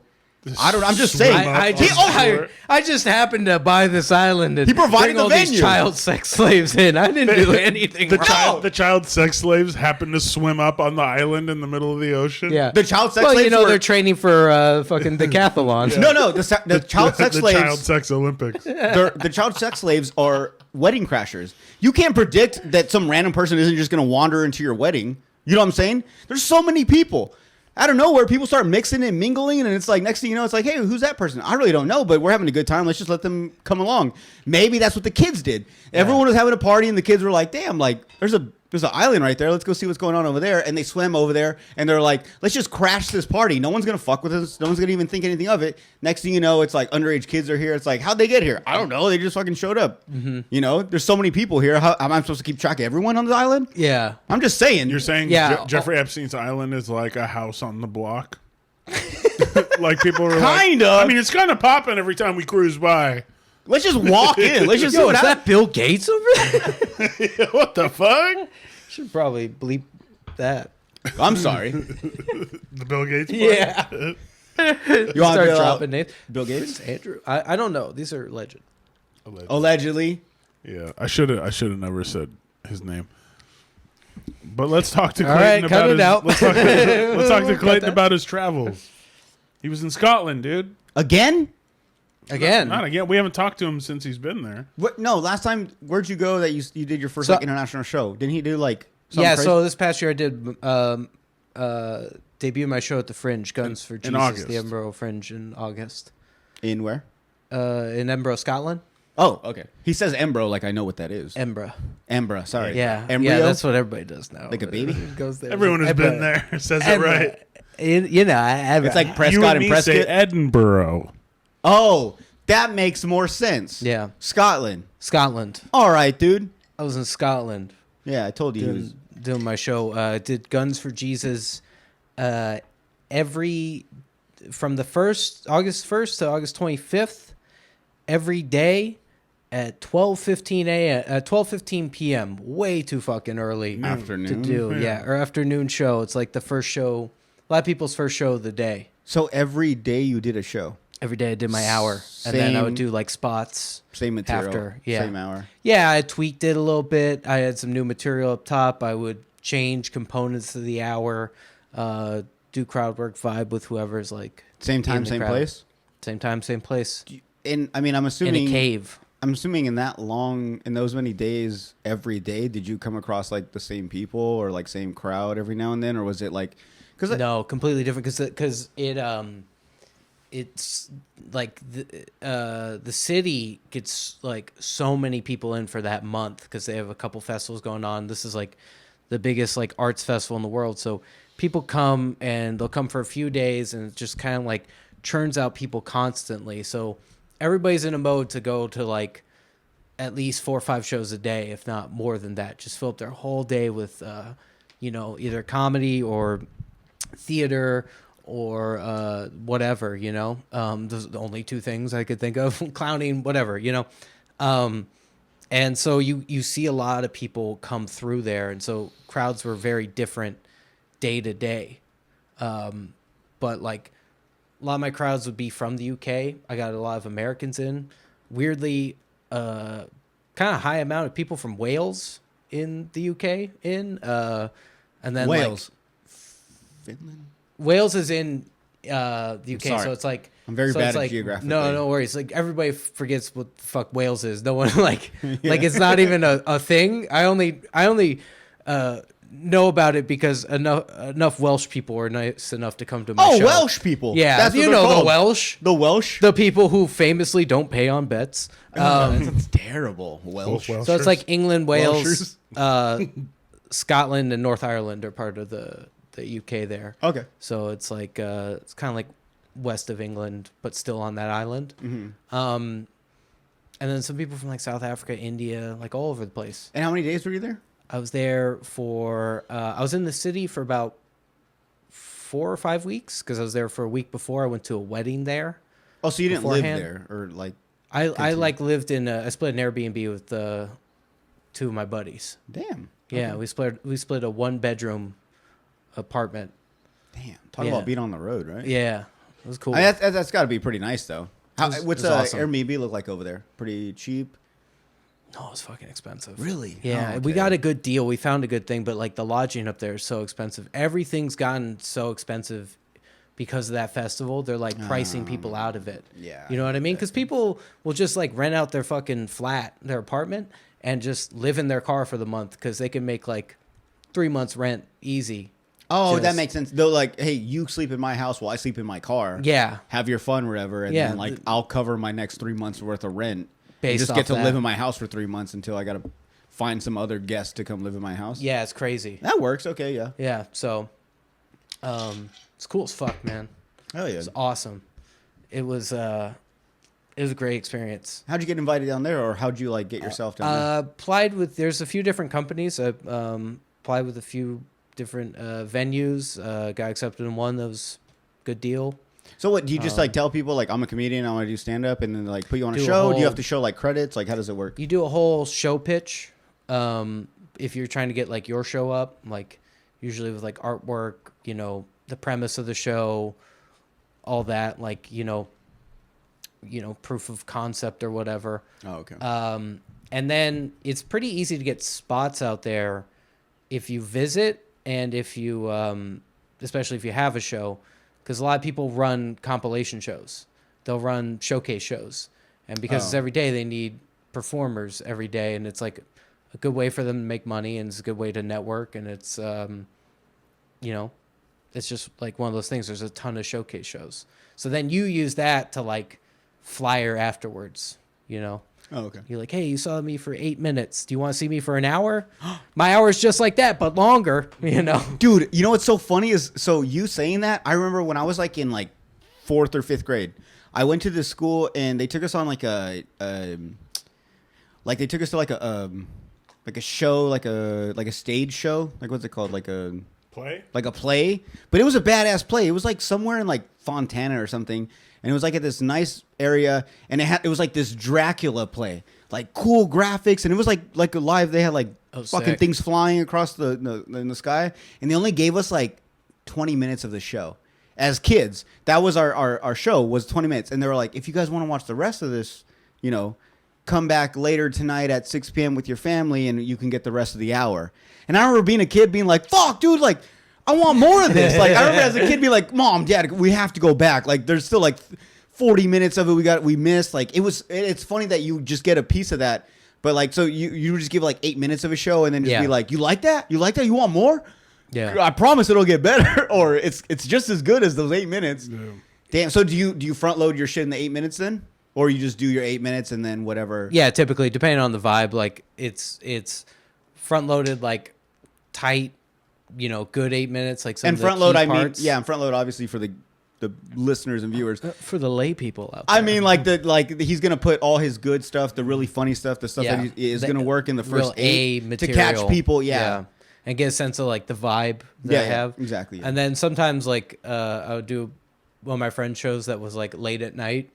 I'm just saying. I just happened to buy this island and He provided bring the all these venue. child sex slaves in. I didn't do anything wrong. The child sex slaves happened to swim up on the island in the middle of the ocean. Yeah. The child sex well, slaves they're were- training for fucking decathlons. No, the child sex The slaves. child sex Olympics. The child sex slaves are wedding crashers. You can't predict that some random person isn't just going to wander into your wedding. You know what I'm saying? There's so many people. out of nowhere, people start mixing and mingling, and it's like next thing you know, it's like, hey, who's that person? I really don't know, but we're having a good time. Let's just let them come along. Maybe that's what the kids did. Everyone was having a party, and the kids were like, damn, like there's an island right there. Let's go see what's going on over there. And they swam over there, and they're like, let's just crash this party. No one's gonna fuck with us. No one's gonna even think anything of it. Next thing you know, it's like underage kids are here. It's like, how'd they get here? I don't know. They just fucking showed up. You know, there's so many people here. How am I supposed to keep track of everyone on the island? Yeah. I'm just saying. You're saying Yeah. Jeffrey Epstein's island is like a house on the block? Like people are Kinda. like, I mean, it's kind of popping every time we cruise by. Let's just walk in. Let's just see Yo, what is happens. that Bill Gates over there? What the fuck? Should probably bleep that. I'm sorry. The Bill Gates part? Yeah. You want Start to Bill, dropping names. Bill Gates? Andrew. I don't know. These are legend. Allegedly. Yeah, I should have never said his name. But let's talk to All Clayton right, cut about it out. Let's talk to Cut Clayton that. about his travels. He was in Scotland, dude. Again? Again. Not again. We haven't talked to him since he's been there. What? No, last time, where'd you go that you did your first So- like, international show? Didn't he do like something Yeah, crazy? so this past year I did debut my show at the Fringe, Guns for Jesus, August. the Edinburgh Fringe in August. In where? In Edinburgh, Scotland. Oh, okay. He says Embro like I know what that is. Edinburgh. Embra, sorry. Yeah. Embryo? Yeah, that's what everybody does now. Like a baby? It goes there. Everyone has Edinburgh. been there. Says it Edinburgh. right. You know, Edinburgh. It's like You Prescott and and me Prescott. say Edinburgh. Oh, that makes more sense. Yeah. Scotland. Scotland. All right, dude. I was in Scotland Yeah, I told you. He was, doing my show. Did Guns for Jesus every from the August 1st to August 25th every day at 12:15 a.m. 12:15 p.m. Way too fucking early Afternoon? to do. Yeah. Or afternoon show. It's like the first show. A lot of people's first show of the day. so every day you did a show. Every day I did my hour, and then I would Same- do like spots. Same material. After, yeah. Same hour. Yeah, I tweaked it a little bit. I had some new material up top. I would change components of the hour, do crowd work, vibe with whoever's like Same in time, the same crowd. place. Same time, same place. And I mean, I'm In assuming a cave. I'm assuming in that long, in those many days, every day, did you come across like the same people or like same crowd every now and then, or was it like? Because No, completely different because it's like the city gets like so many people in for that month because they have a couple festivals going on. This is like the biggest like arts festival in the world. So people come and they'll come for a few days and it just kind of like churns out people constantly. So everybody's in a mode to go to like at least 4 or 5 shows a day, if not more than that. Just fill up their whole day with, either comedy or theater or whatever, those are the only 2 things I could think of. Clowning, whatever, and so you see a lot of people come through there, and so crowds were very different day to day. But like a lot of my crowds would be from the UK. I got a lot of Americans in. Weirdly, kind of high amount of people from Wales in the UK and then Wales, like, Finland. Wales is in the UK, sorry. so it's like I'm very so bad it's at like, geographically. No worries. Like everybody forgets what the fuck Wales is. No one like it's not even a thing. I only know about it because enough Welsh people were nice enough to come to my show. Welsh people. Yeah, that's what you they're know called. the Welsh, The Welsh. the people who famously don't pay on bets. That's terrible. Welsh. Welsh. So it's like England, Wales, Welshers. Scotland, and North Ireland are part of the UK there. Okay. So it's like it's kind of like west of England, but still on that island. And then some people from like South Africa, India, like all over the place. And how many days were you there? I was there for I was in the city for about 4 or 5 weeks because I was there for a week before. I went to a wedding there. Oh, so you didn't Beforehand. live there, or like? I like lived in I split an Airbnb with 2 of my buddies. Damn. Yeah, we split a 1-bedroom apartment. Damn. Talk Yeah. about being on the road, right? Yeah, it was cool. That's got to be pretty nice, though. It What's was awesome. Airbnb look like over there? Pretty cheap. No, it's fucking expensive. Really? Yeah, Oh, we okay. got a good deal. We found a good thing, but like the lodging up there is so expensive. Everything's gotten so expensive because of that festival. They're like pricing people out of it. Yeah, You know what I mean? Because people will just like rent out their fucking flat, their apartment, and just live in their car for the month because they can make like 3 months rent easy. Oh, that Just- makes sense. Though, like, hey, you sleep in my house while I sleep in my car. Yeah. Have your fun, whatever. And Yeah, then, like, I'll cover my next 3 months worth of rent. Based Just off get to that. live in my house for 3 months until I got to find some other guest to come live in my house. Yeah, it's crazy. That works. Okay, yeah. Yeah, so it's cool as fuck, man. Hell yeah. It's awesome. It was a great experience. How'd you get invited down there, or how'd you, like, get yourself down there? Applied with, there's a few different companies. I applied with a few different venues. Got accepted in one that was a good deal. So what, do you just, like, tell people, like, I'm a comedian, I want to do stand-up, and then, like, put you on a Do a show? Do you whole- have to show, like, credits? Like, how does it work? You do a whole show pitch. If you're trying to get, like, your show up, like, usually with, like, artwork, you know, the premise of the show, all that, like, you know, proof of concept or whatever. Oh, okay. And then it's pretty easy to get spots out there if you visit and if you, especially if you have a show, because a lot of people run compilation shows. They'll run showcase shows. And because it's every day, they need performers every day. And it's like a good way for them to make money, and it's a good way to network. And it's, you know, it's just like one of those things. There's a ton of showcase shows. So then you use that to, like, flyer afterwards, you know? Oh, okay. You're like, hey, you saw me for 8 minutes. Do you want to see me for an hour? My hour's just like that, but longer, you know? Dude, you know what's so funny is, so you saying that, I remember when I was, like, in, like, 4th or 5th grade, I went to this school, and they took us on, like, they took us to, like a show, like a stage show, like, what's it called, like a play, but it was a badass play. It was, like, somewhere in, like, Fontana or something, and it was, like, at this nice area, and it was like this Dracula play, like, cool graphics, and it was like alive. They had, like, fucking sick. things flying across in the sky, and they only gave us, like, 20 minutes of the show as kids. That was our show, was 20 minutes, and they were like, if you guys want to watch the rest of this, you know, come back later tonight at 6 p.m. with your family, and you can get the rest of the hour. And I remember being a kid being like, fuck, dude, like, I want more of this. Like, I remember as a kid being like, Mom, Dad, we have to go back. Like, there's still, like, 40 minutes of it we missed. Like, it's funny that you just get a piece of that. But, like, so you just give, like, 8 minutes of a show and then just be like, you like that? You like that? You want more? Yeah. I promise it'll get better. Or it's just as good as those 8 minutes. Yeah. Damn. So do you front load your shit in the 8 minutes then? Or you just do your 8 minutes and then whatever? Yeah, typically, depending on the vibe, like, it's front loaded, like, tight, you know, good 8 minutes, like some and of the front load, key I mean, parts. yeah, and front load obviously for the listeners and viewers. For the lay people out there. I mean, like he's gonna put all his good stuff, the really funny stuff, the stuff that is gonna work in the real first 8 material, to catch people. Yeah. And get a sense of, like, the vibe that I have. Exactly. Yeah. And then sometimes, like, I would do one of my friend shows that was, like, late at night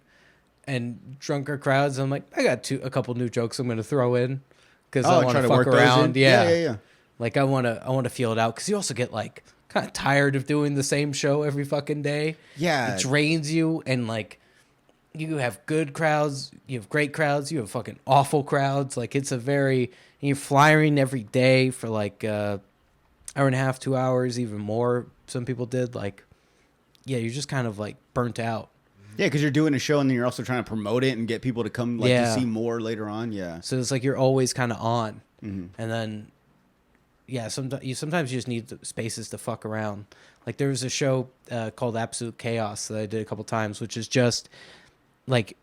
and drunker crowds. I'm like, I got a couple new jokes I'm gonna throw in because I want to fuck around. Yeah. Like, I want to feel it out, because you also get, like, kind of tired of doing the same show every fucking day. Yeah. It drains you, and, like, you have good crowds, you have great crowds, you have fucking awful crowds. Like, it's you're flying every day for, like, hour and a half, 2 hours, even more. Some people did. Like, yeah, you're just kind of, like, burnt out. Yeah, because you're doing a show and then you're also trying to promote it and get people to come, like, to see more later on. Yeah. So it's like you're always kind of on. Mm-hmm. And then, yeah, sometimes you just need the spaces to fuck around. Like, there was a show called Absolute Chaos that I did a couple times, which is just, like,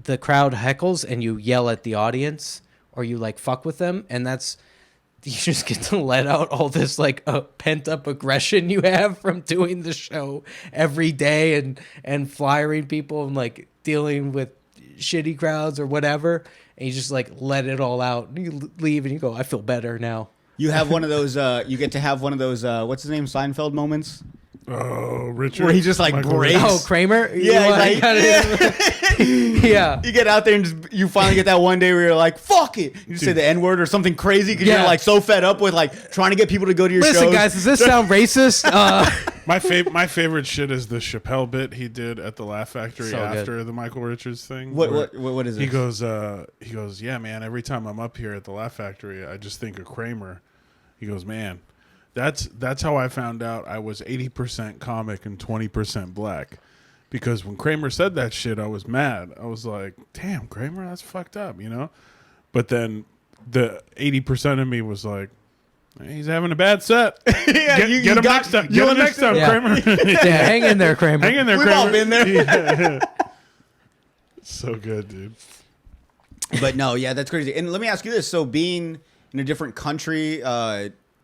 the crowd heckles and you yell at the audience, or you, like, fuck with them. And you just get to let out all this, like, pent up aggression you have from doing the show every day and flyering people and, like, dealing with shitty crowds or whatever. And you just, like, let it all out. And you leave and you go, I feel better now. You have one of those. You get to have one of those. What's his name? Seinfeld moments. Oh, Richard. Where he just, like, Michael breaks. Oh, Kramer? Yeah, You yeah. You get out there and you finally get that one day where you're like, "Fuck it!" You just say the N word or something crazy because you're, like, so fed up with, like, trying to get people to go to your shows. Listen, guys, does this sound racist? My favorite shit is the Chappelle bit he did at the Laugh Factory So good. after the Michael Richards thing. What is it? He goes, yeah, man. Every time I'm up here at the Laugh Factory, I just think of Kramer. He goes, man, that's how I found out I was 80% comic and 20% black. Because when Kramer said that shit, I was mad. I was like, damn, Kramer, that's fucked up, you know? But then the 80% of me was like, He's having a bad set. Yeah, Get him next time. Get him next time, Yeah. Kramer. Yeah, hang in there, Kramer. Hang in there, We've Kramer. all been there. Yeah. So good, dude. But no, yeah, that's crazy. And let me ask you this: so, being in a different country,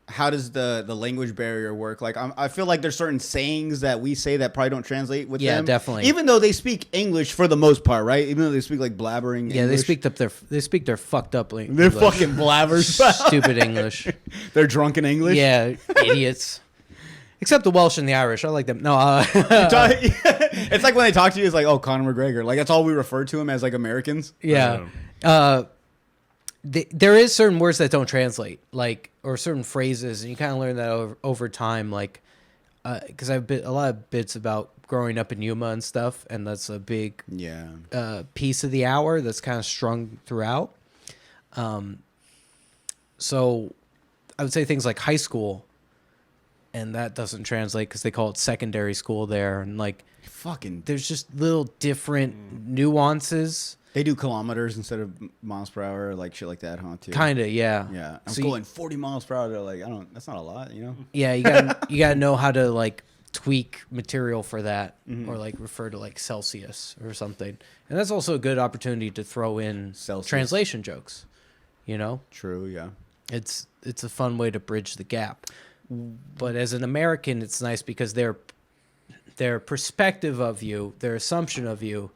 how does the language barrier work? Like, I feel like there's certain sayings that we say that probably don't translate with Yeah, them. definitely. Even though they speak English for the most part, right? Even though they speak like blabbering. Yeah, English. they speak their fucked up language. They're fucking blabbers. Stupid English. They're drunken English. Yeah, idiots. Except the Welsh and the Irish. I like them. No, It's like when they talk to you, it's like, oh, Conor McGregor. Like, that's all we refer to him as, like, Americans. yeah. There is certain words that don't translate, like, or certain phrases, and you kind of learn that over time, like, because I've been a lot of bits about growing up in Yuma and stuff, and that's a big piece of the hour that's kind of strung throughout. So I would say things like high school, and that doesn't translate because they call it secondary school there, and like Fucking. there's just little different nuances. They do kilometers instead of miles per hour, like shit like that, huh? Too. Kind of, yeah. Yeah. I'm So going 40 miles per hour. They're like, that's not a lot, you know? Yeah, you gotta know how to like tweak material for that, or like refer to like Celsius or something. And that's also a good opportunity to throw in Celsius. translation jokes. You know, True, yeah. it's a fun way to bridge the gap. But as an American, it's nice because their perspective of you, their assumption of you,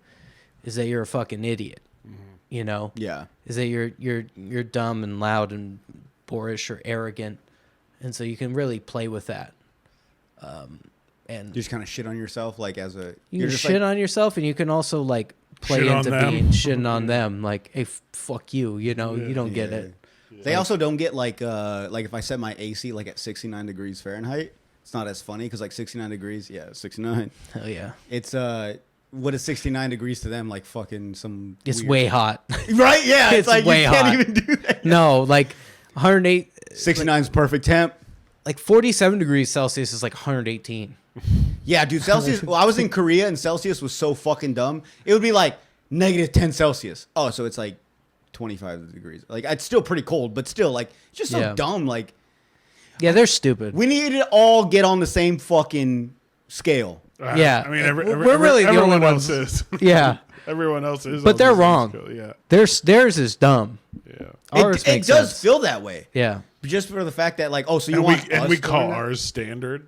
is that you're a fucking idiot. You know, Yeah. is that you're dumb and loud and boorish or arrogant, and so you can really play with that. And You just kind of shit on yourself, like, as a. you you're can just shit like, on yourself, and you can also like play Shit on into them. being shitting on them. Like, hey, fuck you. You know, you don't get Yeah. it. They also don't get like if I set my AC like at 69 degrees Fahrenheit, it's not as funny because like 69 degrees, 69. Hell yeah, It's what is 69 degrees to them? Like fucking some. it's weird- way hot. Right? Yeah, it's, It's like way you can't hot. even do that. No, like 108, 69 is perfect temp. like 47 degrees Celsius is like 118. Yeah, dude, Celsius. Well, I was in Korea and Celsius was so fucking dumb. It would be like negative 10 Celsius. Oh, so it's like 25 degrees. Like, it's still pretty cold, but still, like, it's just so Yeah. dumb. Like, Yeah, they're stupid. we need to all get on the same fucking scale. Yeah. I mean, We're really the everyone only else ones- is. Yeah, Everyone else is. But on they're the same wrong. scale. Yeah. theirs is dumb. Yeah. Ours It makes does sense. feel that way. Yeah. Just for the fact that, like, oh, so you And want we, us we to call learn that? ours standard.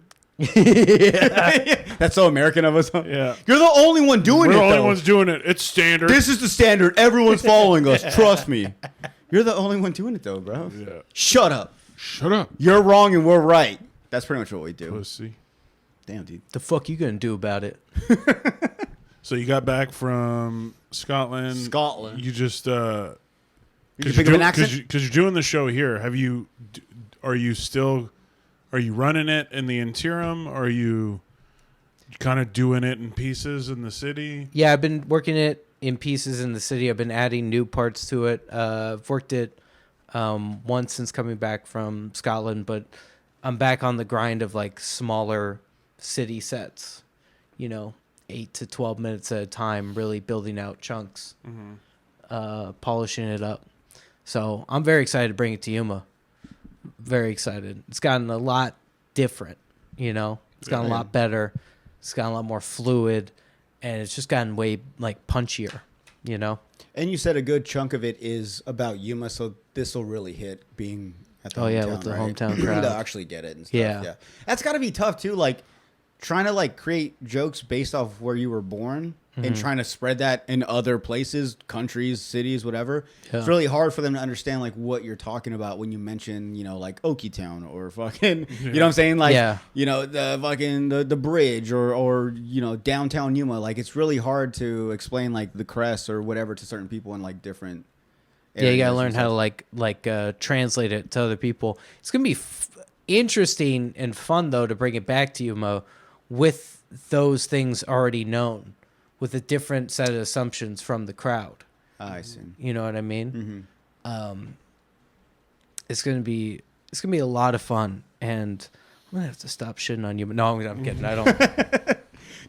That's so American of us. Huh? Yeah. You're the only one doing We're it, the only though. ones doing it. It's standard. This is the standard. Everyone's following us. Trust me. You're the only one doing it, though, bro. Yeah. Shut up. Shut up, You're wrong and we're right. That's pretty much what we do. pussy. Damn, dude. The fuck you gonna do about it? So you got back from Scotland. Scotland. You just You pick up an accent? because you're doing the show here. Are you running it in the interim? Or are you kind of doing it in pieces in the city? Yeah, I've been working it in pieces in the city. I've been adding new parts to it. I've worked it once since coming back from Scotland, but I'm back on the grind of like smaller city sets, 8 to 12 minutes at a time, really building out chunks, polishing it up. So I'm very excited to bring it to Yuma. Very excited. It's gotten a lot different, It's gotten a lot better. It's gotten a lot more fluid, and it's just gotten way like punchier, And you said a good chunk of it is about Yuma, so this will really hit being at the Oh, hometown, yeah, with the right? hometown crowd. They'll actually get it and stuff. Yeah. That's got to be tough, too, like trying to like create jokes based off where you were born and trying to spread that in other places, countries, cities, whatever. Yeah. It's really hard for them to understand like what you're talking about when you mention, like Okie Town or fucking, you know what I'm saying? Like, Yeah. The fucking, the bridge or, downtown Yuma. Like, it's really hard to explain like the crest or whatever to certain people in like different Yeah, you gotta areas learn and how stuff. to like translate it to other people. It's gonna be interesting and fun though to bring it back to Yuma with those things already known, with a different set of assumptions from the crowd. I see. You know what I mean? Mm-hmm. It's gonna be a lot of fun, and I'm gonna have to stop shitting on Yuma. No, I'm kidding. I don't.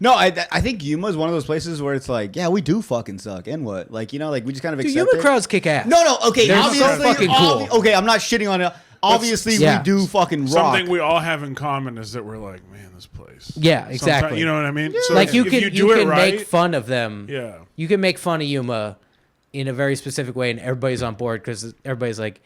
No, I think Yuma is one of those places where it's like, yeah, we do fucking suck, and what? Like, like we just kind of Dude, accept Yuma it. crowds kick ass. No, okay, They're so obviously, fucking cool. okay, I'm not shitting on it. obviously Yeah. we do fucking rock. Something we all have in common is that we're like, man, this place. Yeah, Sometimes- exactly. you know what I mean? So Like if you can do it right, make fun of them. Yeah. You can make fun of Yuma in a very specific way, and everybody's on board because everybody's like,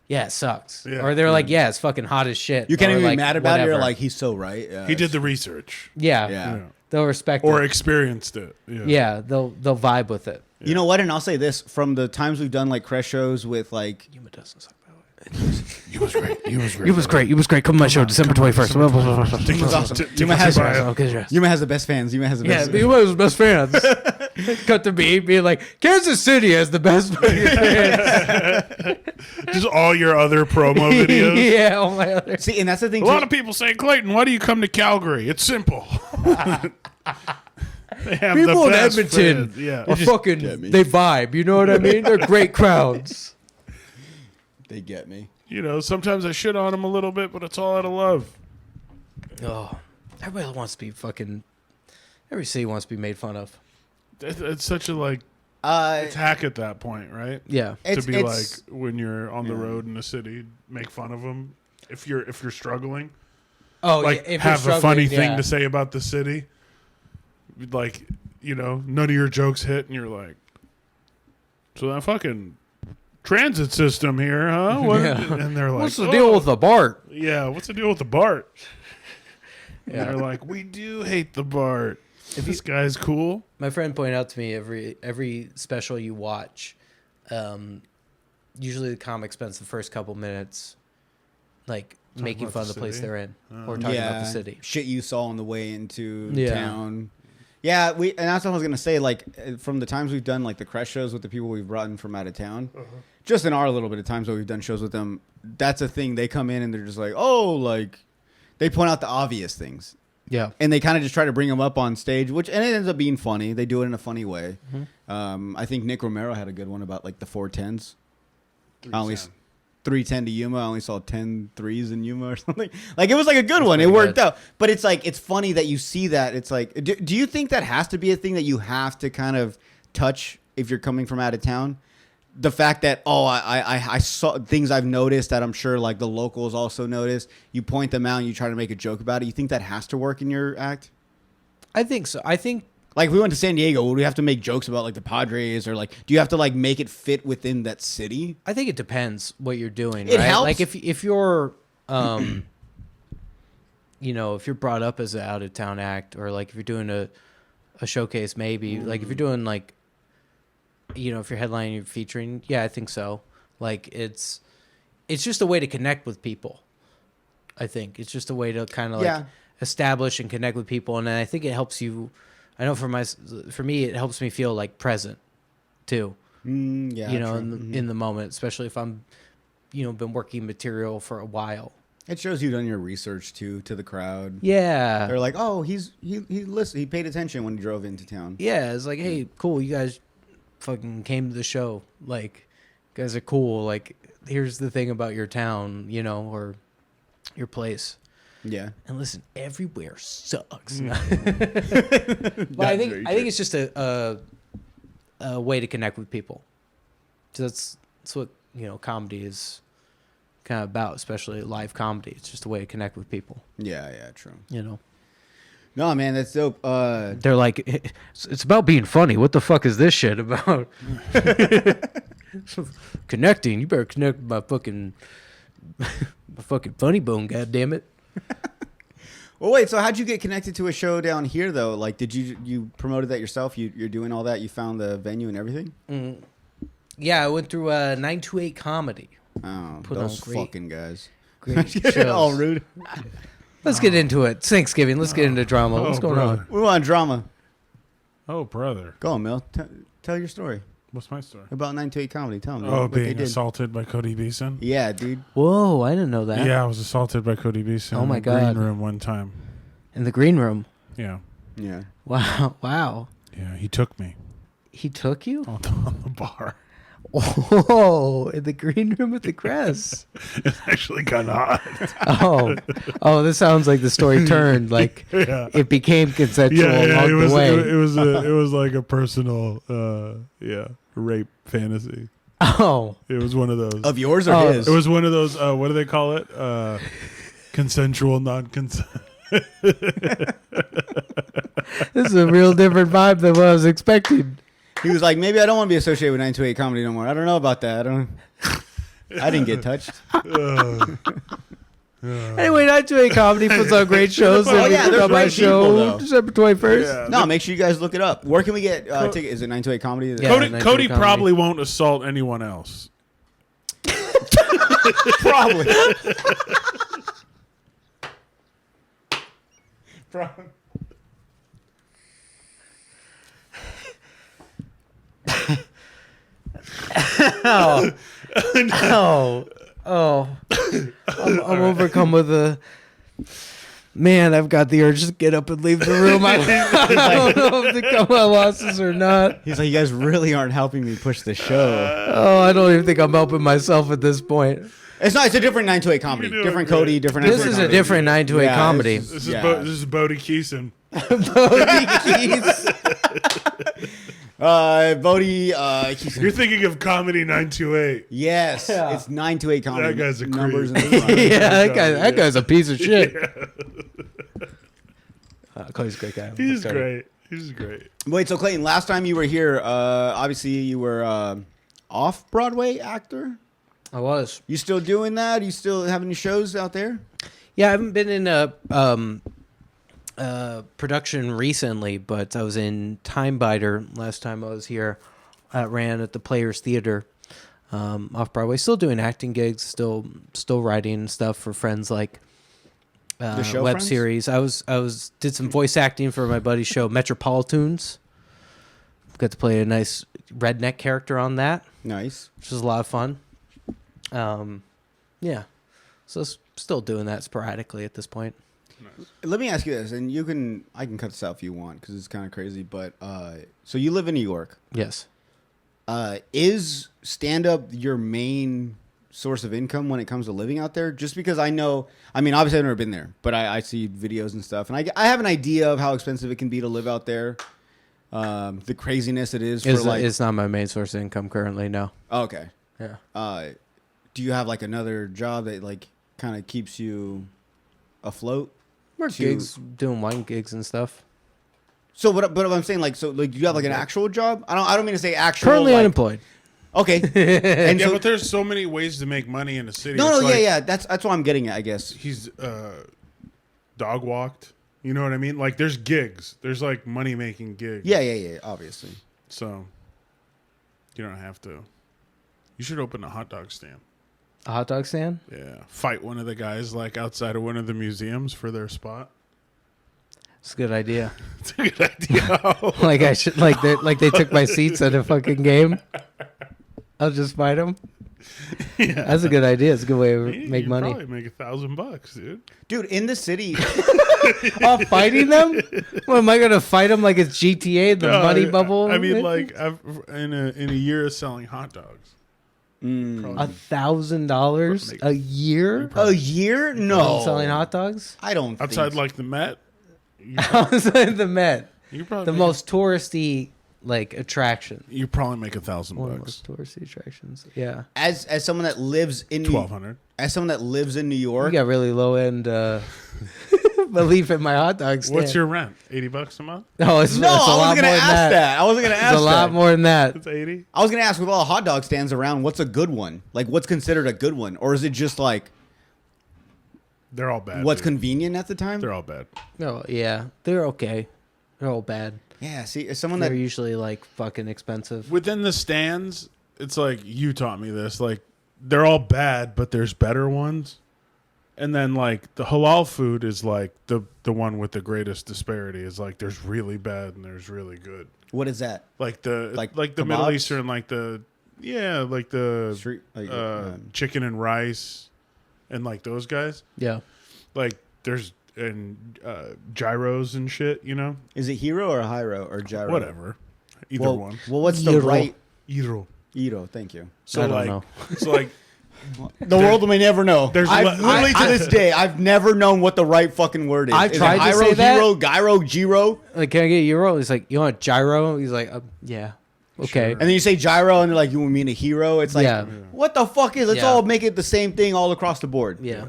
"Yeah, it sucks," Yeah. or they're like, "Yeah, it's fucking hot as shit." you can't or even be like, mad about it. You're whatever. like, he's so right. Yeah, He did the research. yeah, Yeah. they'll respect Or it. experienced it. Yeah. Yeah, they'll vibe with it. You know what? And I'll say this: from the times we've done like Crash shows with like, Yuma doesn't suck, by the way. He was great. He was great. It was great. It was great. Come on my show, December 21st. Take was us- awesome. take Yuma us has- to buy it. Okay, yes. Yuma has the best fans. Yuma has the Yeah, best. Yuma was best fans. Cut to me being like, Kansas City has the best fans. Just all your other promo videos. Yeah, all my other. See, and that's the thing. A Too. lot of people say, Clayton, why do you come to Calgary? It's simple. They have People the in best Edmonton fans. Yeah. are fucking, get me. they vibe. You know what I mean? They're great crowds. They get me. You know, sometimes I shit on them a little bit, but it's all out of love. Oh, everybody wants to be fucking. Every city wants to be made fun of. It's such a like Uh, attack at that point, right? Yeah. To be like it's when you're on the road in a city, make fun of them if you're struggling. Oh, Like yeah. If you're have a struggling, funny thing yeah. to say about the city. Like, you know, none of your jokes hit, and you're like, so that fucking transit system here, huh? What? Yeah. And they're like, What's the deal with the BART? Yeah, what's the deal with the BART? And Yeah. they're like, we do hate the BART. If this guy's cool. My friend pointed out to me every special you watch, usually the comic spends the first couple minutes, like making about fun of the the place city? they're in, or talking about the city. Shit you saw on the way into Yeah. town. Yeah, and that's what I was gonna say. Like from the times we've done like the Crash shows with the people we've brought in from out of town, just in our little bit of times that we've done shows with them, that's a thing. They come in and they're just like, oh, like they point out the obvious things, Yeah. and they kind of just try to bring them up on stage, which and it ends up being funny. They do it in a funny way. I think Nick Romero had a good one about like the 410s. I only 310 to Yuma. I only saw 10 threes in Yuma or something. Like it was like a good one. It worked out. But it's like it's funny that you see that. It's like, do you think that has to be a thing that you have to kind of touch if you're coming from out of town? The fact that I saw things I've noticed that I'm sure like the locals also noticed. You point them out and you try to make a joke about it. You think that has to work in your act? I think so. I think Like if we went to San Diego, would we have to make jokes about like the Padres or like do you have to like make it fit within that city? it depends what you're doing. It right? helps. Like if you're, you know, if you're brought up as an out of town act, or like if you're doing a showcase, maybe like if you're doing like, you know, if you're headlining, you're featuring, yeah, I think so. Like it's just a way to connect with people. I think it's just a way to kind of like establish and connect with people, and then I think it helps you. I know for me, it helps me feel like present too. Yeah, You know, true. in the moment, especially if I'm, you know, been working material for a while. It shows you've done your research too to the crowd. Yeah. They're like, oh, he listened. He paid attention when he drove into town. Yeah, it's like, hey, cool, you guys fucking came to the show. Like, you guys are cool. Like, here's the thing about your town, you know, or your place. Yeah. And listen, everywhere sucks. But I think it's just a way to connect with people. So that's what, you know, comedy is kind of about, especially live comedy. It's just a way to connect with people, Yeah, true. you know. No, man, that's dope. They're like, it's about being funny. What the fuck is this shit about? Connecting. You better connect with my fucking funny bone, goddammit. Well, wait. So, how'd you get connected to a show down here, though? Like, did you promoted that yourself? You're doing all that. You found the venue and everything. Yeah, I went through 928 Comedy. Oh, Put those on great- fucking guys. Great shows. All rude. Let's get into it. It's Thanksgiving. Let's get into drama. What's going on? We want drama. Oh, brother. Go on, Mel. Tell your story What's my story? about 928 Comedy. Tell me. Oh, what they being did. assaulted by Cody Beeson? Yeah, dude. Whoa, I didn't know that. Yeah, I was assaulted by Cody Beeson Oh my in the God. green room one time. In the green room. Yeah. Yeah. Wow. Yeah, he took me He took you? on the bar. Whoa, in the green room with the crest. It's actually kind of hot. Oh, this sounds like the story turned. Like Yeah. it became consensual Yeah, along it the way. was like a personal, rape fantasy. Oh, It was one of those. Of yours or Oh, his? It was one of those. What do they call it? Consensual non-consent. this is a real different vibe than what I was expecting. He was like, maybe I don't want to be associated with 928 comedy no more. I don't know about that. I didn't get touched. Anyway, 928 Comedy puts on great shows. Oh, and yeah, we they're got my great show people, though. December 21st. Yeah. No, make sure you guys look it up. Where can we get tickets? Is it 928 comedy? Yeah. Cody, 928 Cody comedy. probably won't assault anyone else. Probably. Oh. Oh. I'm overcome with a... Man, I've got the urge to get up and leave the room. I don't know if to cut my losses or not. He's like, you guys really aren't helping me push the show. Oh, I don't even think I'm helping myself at this point. It's not. It's a different 928 comedy. You're doing Different great. Cody. Different. This 928 is a comedy. different 928 Yeah, comedy. This is Yeah. this is Bodie Keeson. Bodie. You're thinking of Comedy 928. Yes, Yeah. it's 928 comedy. That guy's a creep. numbers and Yeah, that guy's a piece of shit. Cody's a great guy. He's Cody. great. He's great. Wait, so Clayton, last time you were here, obviously you were off Broadway actor. I was. You still doing that? You still having any shows out there? Yeah, I haven't been in a production recently, but I was in Time Biter last time I was here. I ran at the Players Theater off Broadway. Still doing acting gigs. Still writing stuff for friends like show web Friends? series. I was did some voice acting for my buddy's show Metropolitans. Got to play a nice redneck character on that, Nice. which was a lot of fun. Yeah, so still doing that sporadically at this point. Let me ask you this, and I can cut this out if you want because it's kind of crazy. But so you live in New York. Yes. Is stand up your main source of income when it comes to living out there? Just because I know, I mean, obviously I've never been there, but I see videos and stuff, and I have an idea of how expensive it can be to live out there. The craziness it is for It's not my main source of income currently. No. okay. Yeah. Do you have like another job that like kind of keeps you afloat? Work gigs, doing wine gigs and stuff. So but I'm saying like do you have like an actual job? I don't mean to say actual. Currently like, unemployed. Okay. And Yeah, so, but there's so many ways to make money in the city. no, It's like yeah. That's what I'm getting at, I guess. He's dog walked. You know what I mean? Like there's gigs. There's like money making gigs. Yeah. Obviously. So you don't have to. You should open a hot dog stand. A hot dog stand? Yeah. Fight one of the guys like outside of one of the museums for their spot. It's a good idea. It's a good idea. Like I should, like they took my seats at a fucking game. I'll just fight them. Yeah. That's a good idea. It's a good way to You- make you'd money. Probably make $1,000, dude. Dude, in the city. Oh, fighting them? What am I gonna fight them like it's GTA, the No, money bubble? I mean, like I've in a year of selling hot dogs. Probably $1,000 a year A year? No. selling hot dogs I don't outside think like the Met. outside the Met, You probably the make, most touristy like attraction. You probably make $1,000 One of the bucks. most touristy attractions. Yeah, as someone that lives in $1,200. as someone that lives in New you York. got really low end belief in my hot dog stand. What's your rent? $80 a month? No, it's, No, it's a I lot wasn't more gonna than ask that. I wasn't gonna ask It's a lot that. more than that. It's 80. I was gonna ask with all the hot dog stands around, what's a good one? Like what's considered a good one? Or is it just like They're all bad. what's dude. convenient at the time? They're all bad. No, yeah, they're okay. They're all bad. Yeah, see, as someone They're that usually like fucking expensive. Within the stands, it's like you taught me this. Like they're all bad, but there's better ones. And then like the halal food is like the one with the greatest disparity. Is like there's really bad and there's really good. what is that? Like the Like the Middle kebabs? Eastern, like the like the Street like, chicken and rice, and like those guys. Yeah. Like there's and gyros and shit. You know, is it hero or hyro or gyro? whatever. Either Well, one. well, what's the Gyro. right Either. Iro, thank you. So I don't like, know. so like. The world may never know. There's literally to this day, I've never known what the right fucking word is. I've Is tried it to hyro, say that. hero, gyro, gyro? Like, can I get a euro? He's like, you want a gyro? He's like, yeah. Okay. And then you say gyro, and they're like, you mean a hero? It's like, Yeah. what the fuck is? Let's Yeah. all make it the same thing all across the board. Yeah.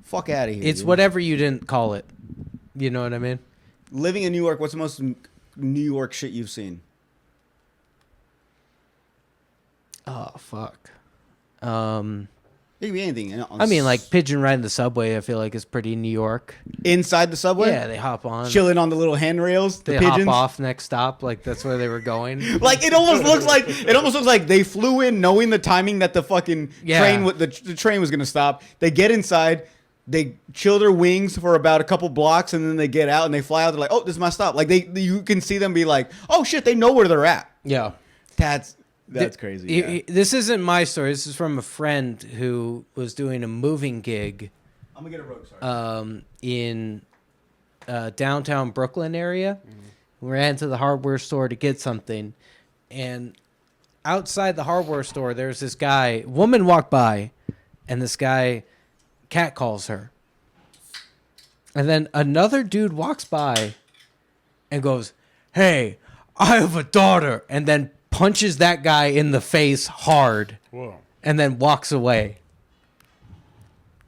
Fuck out of here. It's dude. whatever you didn't call it. You know what I mean? Living in New York, what's the most New York shit you've seen? Oh fuck. It could be anything. I mean, like pigeon riding the subway. I feel like is pretty New York. Inside the subway? Yeah, they hop on. Chilling on the little handrails, the They pigeons. hop off next stop. Like that's where they were going. Like it almost looks like they flew in knowing the timing that the fucking Yeah. the train was gonna stop. They get inside, they chill their wings for about a couple blocks, and then they get out and they fly out. They're like, "Oh, this is my stop." Like you can see them be like, "Oh shit," they know where they're at. Yeah. That's crazy. Yeah. This isn't my story. This is from a friend who was doing a moving gig I'm gonna get a rogue. Sorry. in downtown Brooklyn area. We ran to the hardware store to get something, and outside the hardware store, there's this guy. Woman walked by, and this guy catcalls her. And then another dude walks by and goes, "Hey, I have a daughter," and then punches that guy in the face hard. Whoa. And then walks away.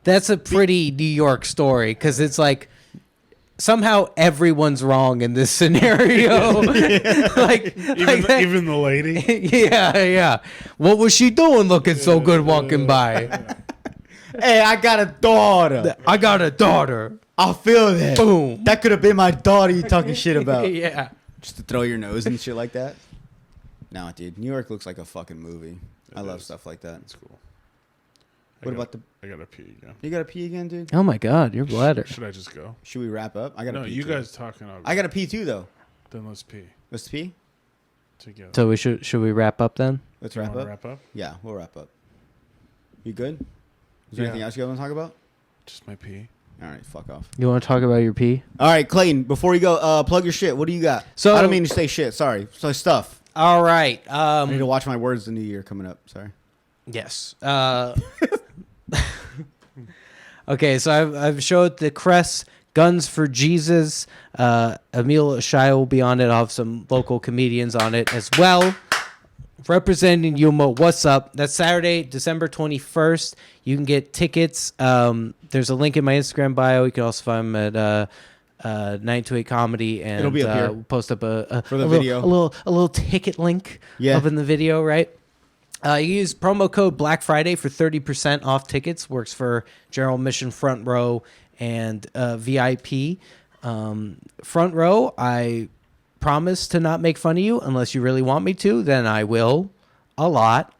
That's a pretty New York story because it's like somehow everyone's wrong in this scenario. Even the lady. Yeah. What was she doing looking so good walking by? Hey, I got a daughter. I got a daughter. I feel that. Boom. That could have been my daughter you talking shit about. Yeah. Just to throw your nose and shit like that. No, dude. New York looks like a fucking movie. I love stuff like that. That's cool. What about the... I gotta pee again. You gotta pee again, dude? Oh my God, your bladder. Should I just go? Should we wrap up? I gotta No, pee you too. guys talking. I gotta pee too, though. Then let's pee Let's pee? together. So should we wrap up then? Let's You wrap wanna up? Wrap up? Yeah, we'll wrap up. You good? Is there Yeah. anything else you want to talk about? Just my pee. All right, fuck off. You want to talk about your pee? All right, Clayton, before you go, plug your shit. What do you got? So- I don't mean to say shit. Sorry. So stuff. All right. I need to watch my words the new year coming up. Sorry. Yes. Okay, so I've showed the Crest Guns for Jesus. Emil Shai will be on it. I'll have some local comedians on it as well. Representing Yuma, what's up? That's Saturday, December 21st. You can get tickets. There's a link in my Instagram bio. You can also find them at 928 Comedy, and It'll be up here. we'll post up a video. a little ticket link up in the video, right? You use promo code Black Friday for 30% off tickets. Works for general admission, front row, and VIP. Front row, I promise to not make fun of you unless you really want me to. Then I will, a lot.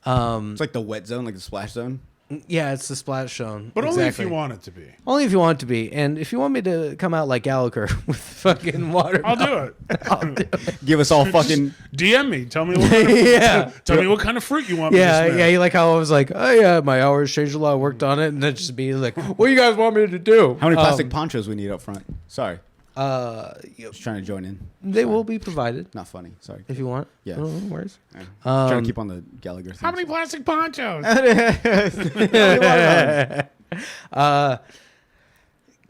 It's like the wet zone, like the splash zone. Yeah, it's the splash zone. But only if you want it to be. Only if you want it to be. And if you want me to come out like Gallagher with fucking water, I'll do it. I'll do it. Give us all fucking... DM me. Tell me what kind of Yeah. tell me what kind of fruit you want me to Yeah, smell. yeah. You like how I was like, oh yeah, my hours changed a lot. I worked on it, and then just be like, what do you guys want me to do? How many plastic ponchos we need up front? Sorry. You Just trying to join in. They will be provided Not funny. Sorry. if you want. Yeah. No worries. Trying to keep on the Gallagher thing. How many plastic ponchos?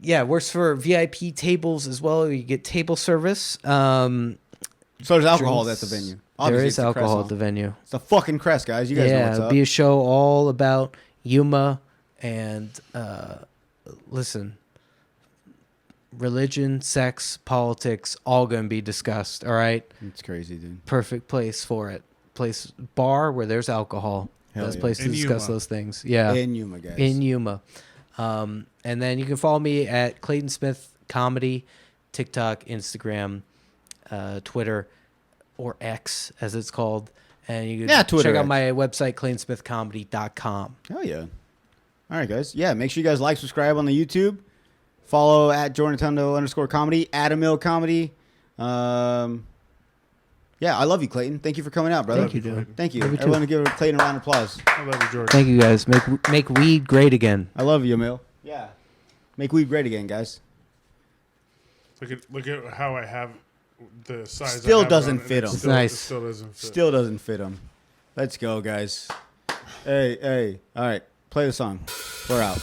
Yeah, works for VIP tables as well. You get table service. So there's alcohol Drinks. at the venue. There Obviously, is it's the Crest alcohol Hall. at the venue. It's the fucking Crest, guys. You guys know Yeah, what's it'll up. be a show all about Yuma and listen, religion, sex, politics, all going to be discussed. All right, It's crazy, dude. perfect place for it. Bar where there's alcohol. Hell Best yeah. place to In discuss Yuma. those things. Yeah, In Yuma, guys. in Yuma. And then you can follow me at Clayton Smith Comedy, TikTok, Instagram, Twitter, or X as it's called. And you can Twitter, check out X. my website, ClaytonSmithComedy.com. Hell yeah. All right, guys. Yeah, make sure you guys like, subscribe on the YouTube. Follow at @JordanTundo_comedy, @Emil Comedy. Yeah, I love you, Clayton. Thank you for coming out, brother. Thank you, dude. Thank you. Love you too. Everyone give Clayton a round of applause. I love you, Jordan. Thank you, guys. Make weed great again. I love you, Emil. Yeah. Make weed great again, guys. Look at how I have the size. Still I have doesn't on, and fit it 'em. still- Nice. It still doesn't fit. Still doesn't fit him. Let's go, guys. Hey. All right. Play the song. We're out.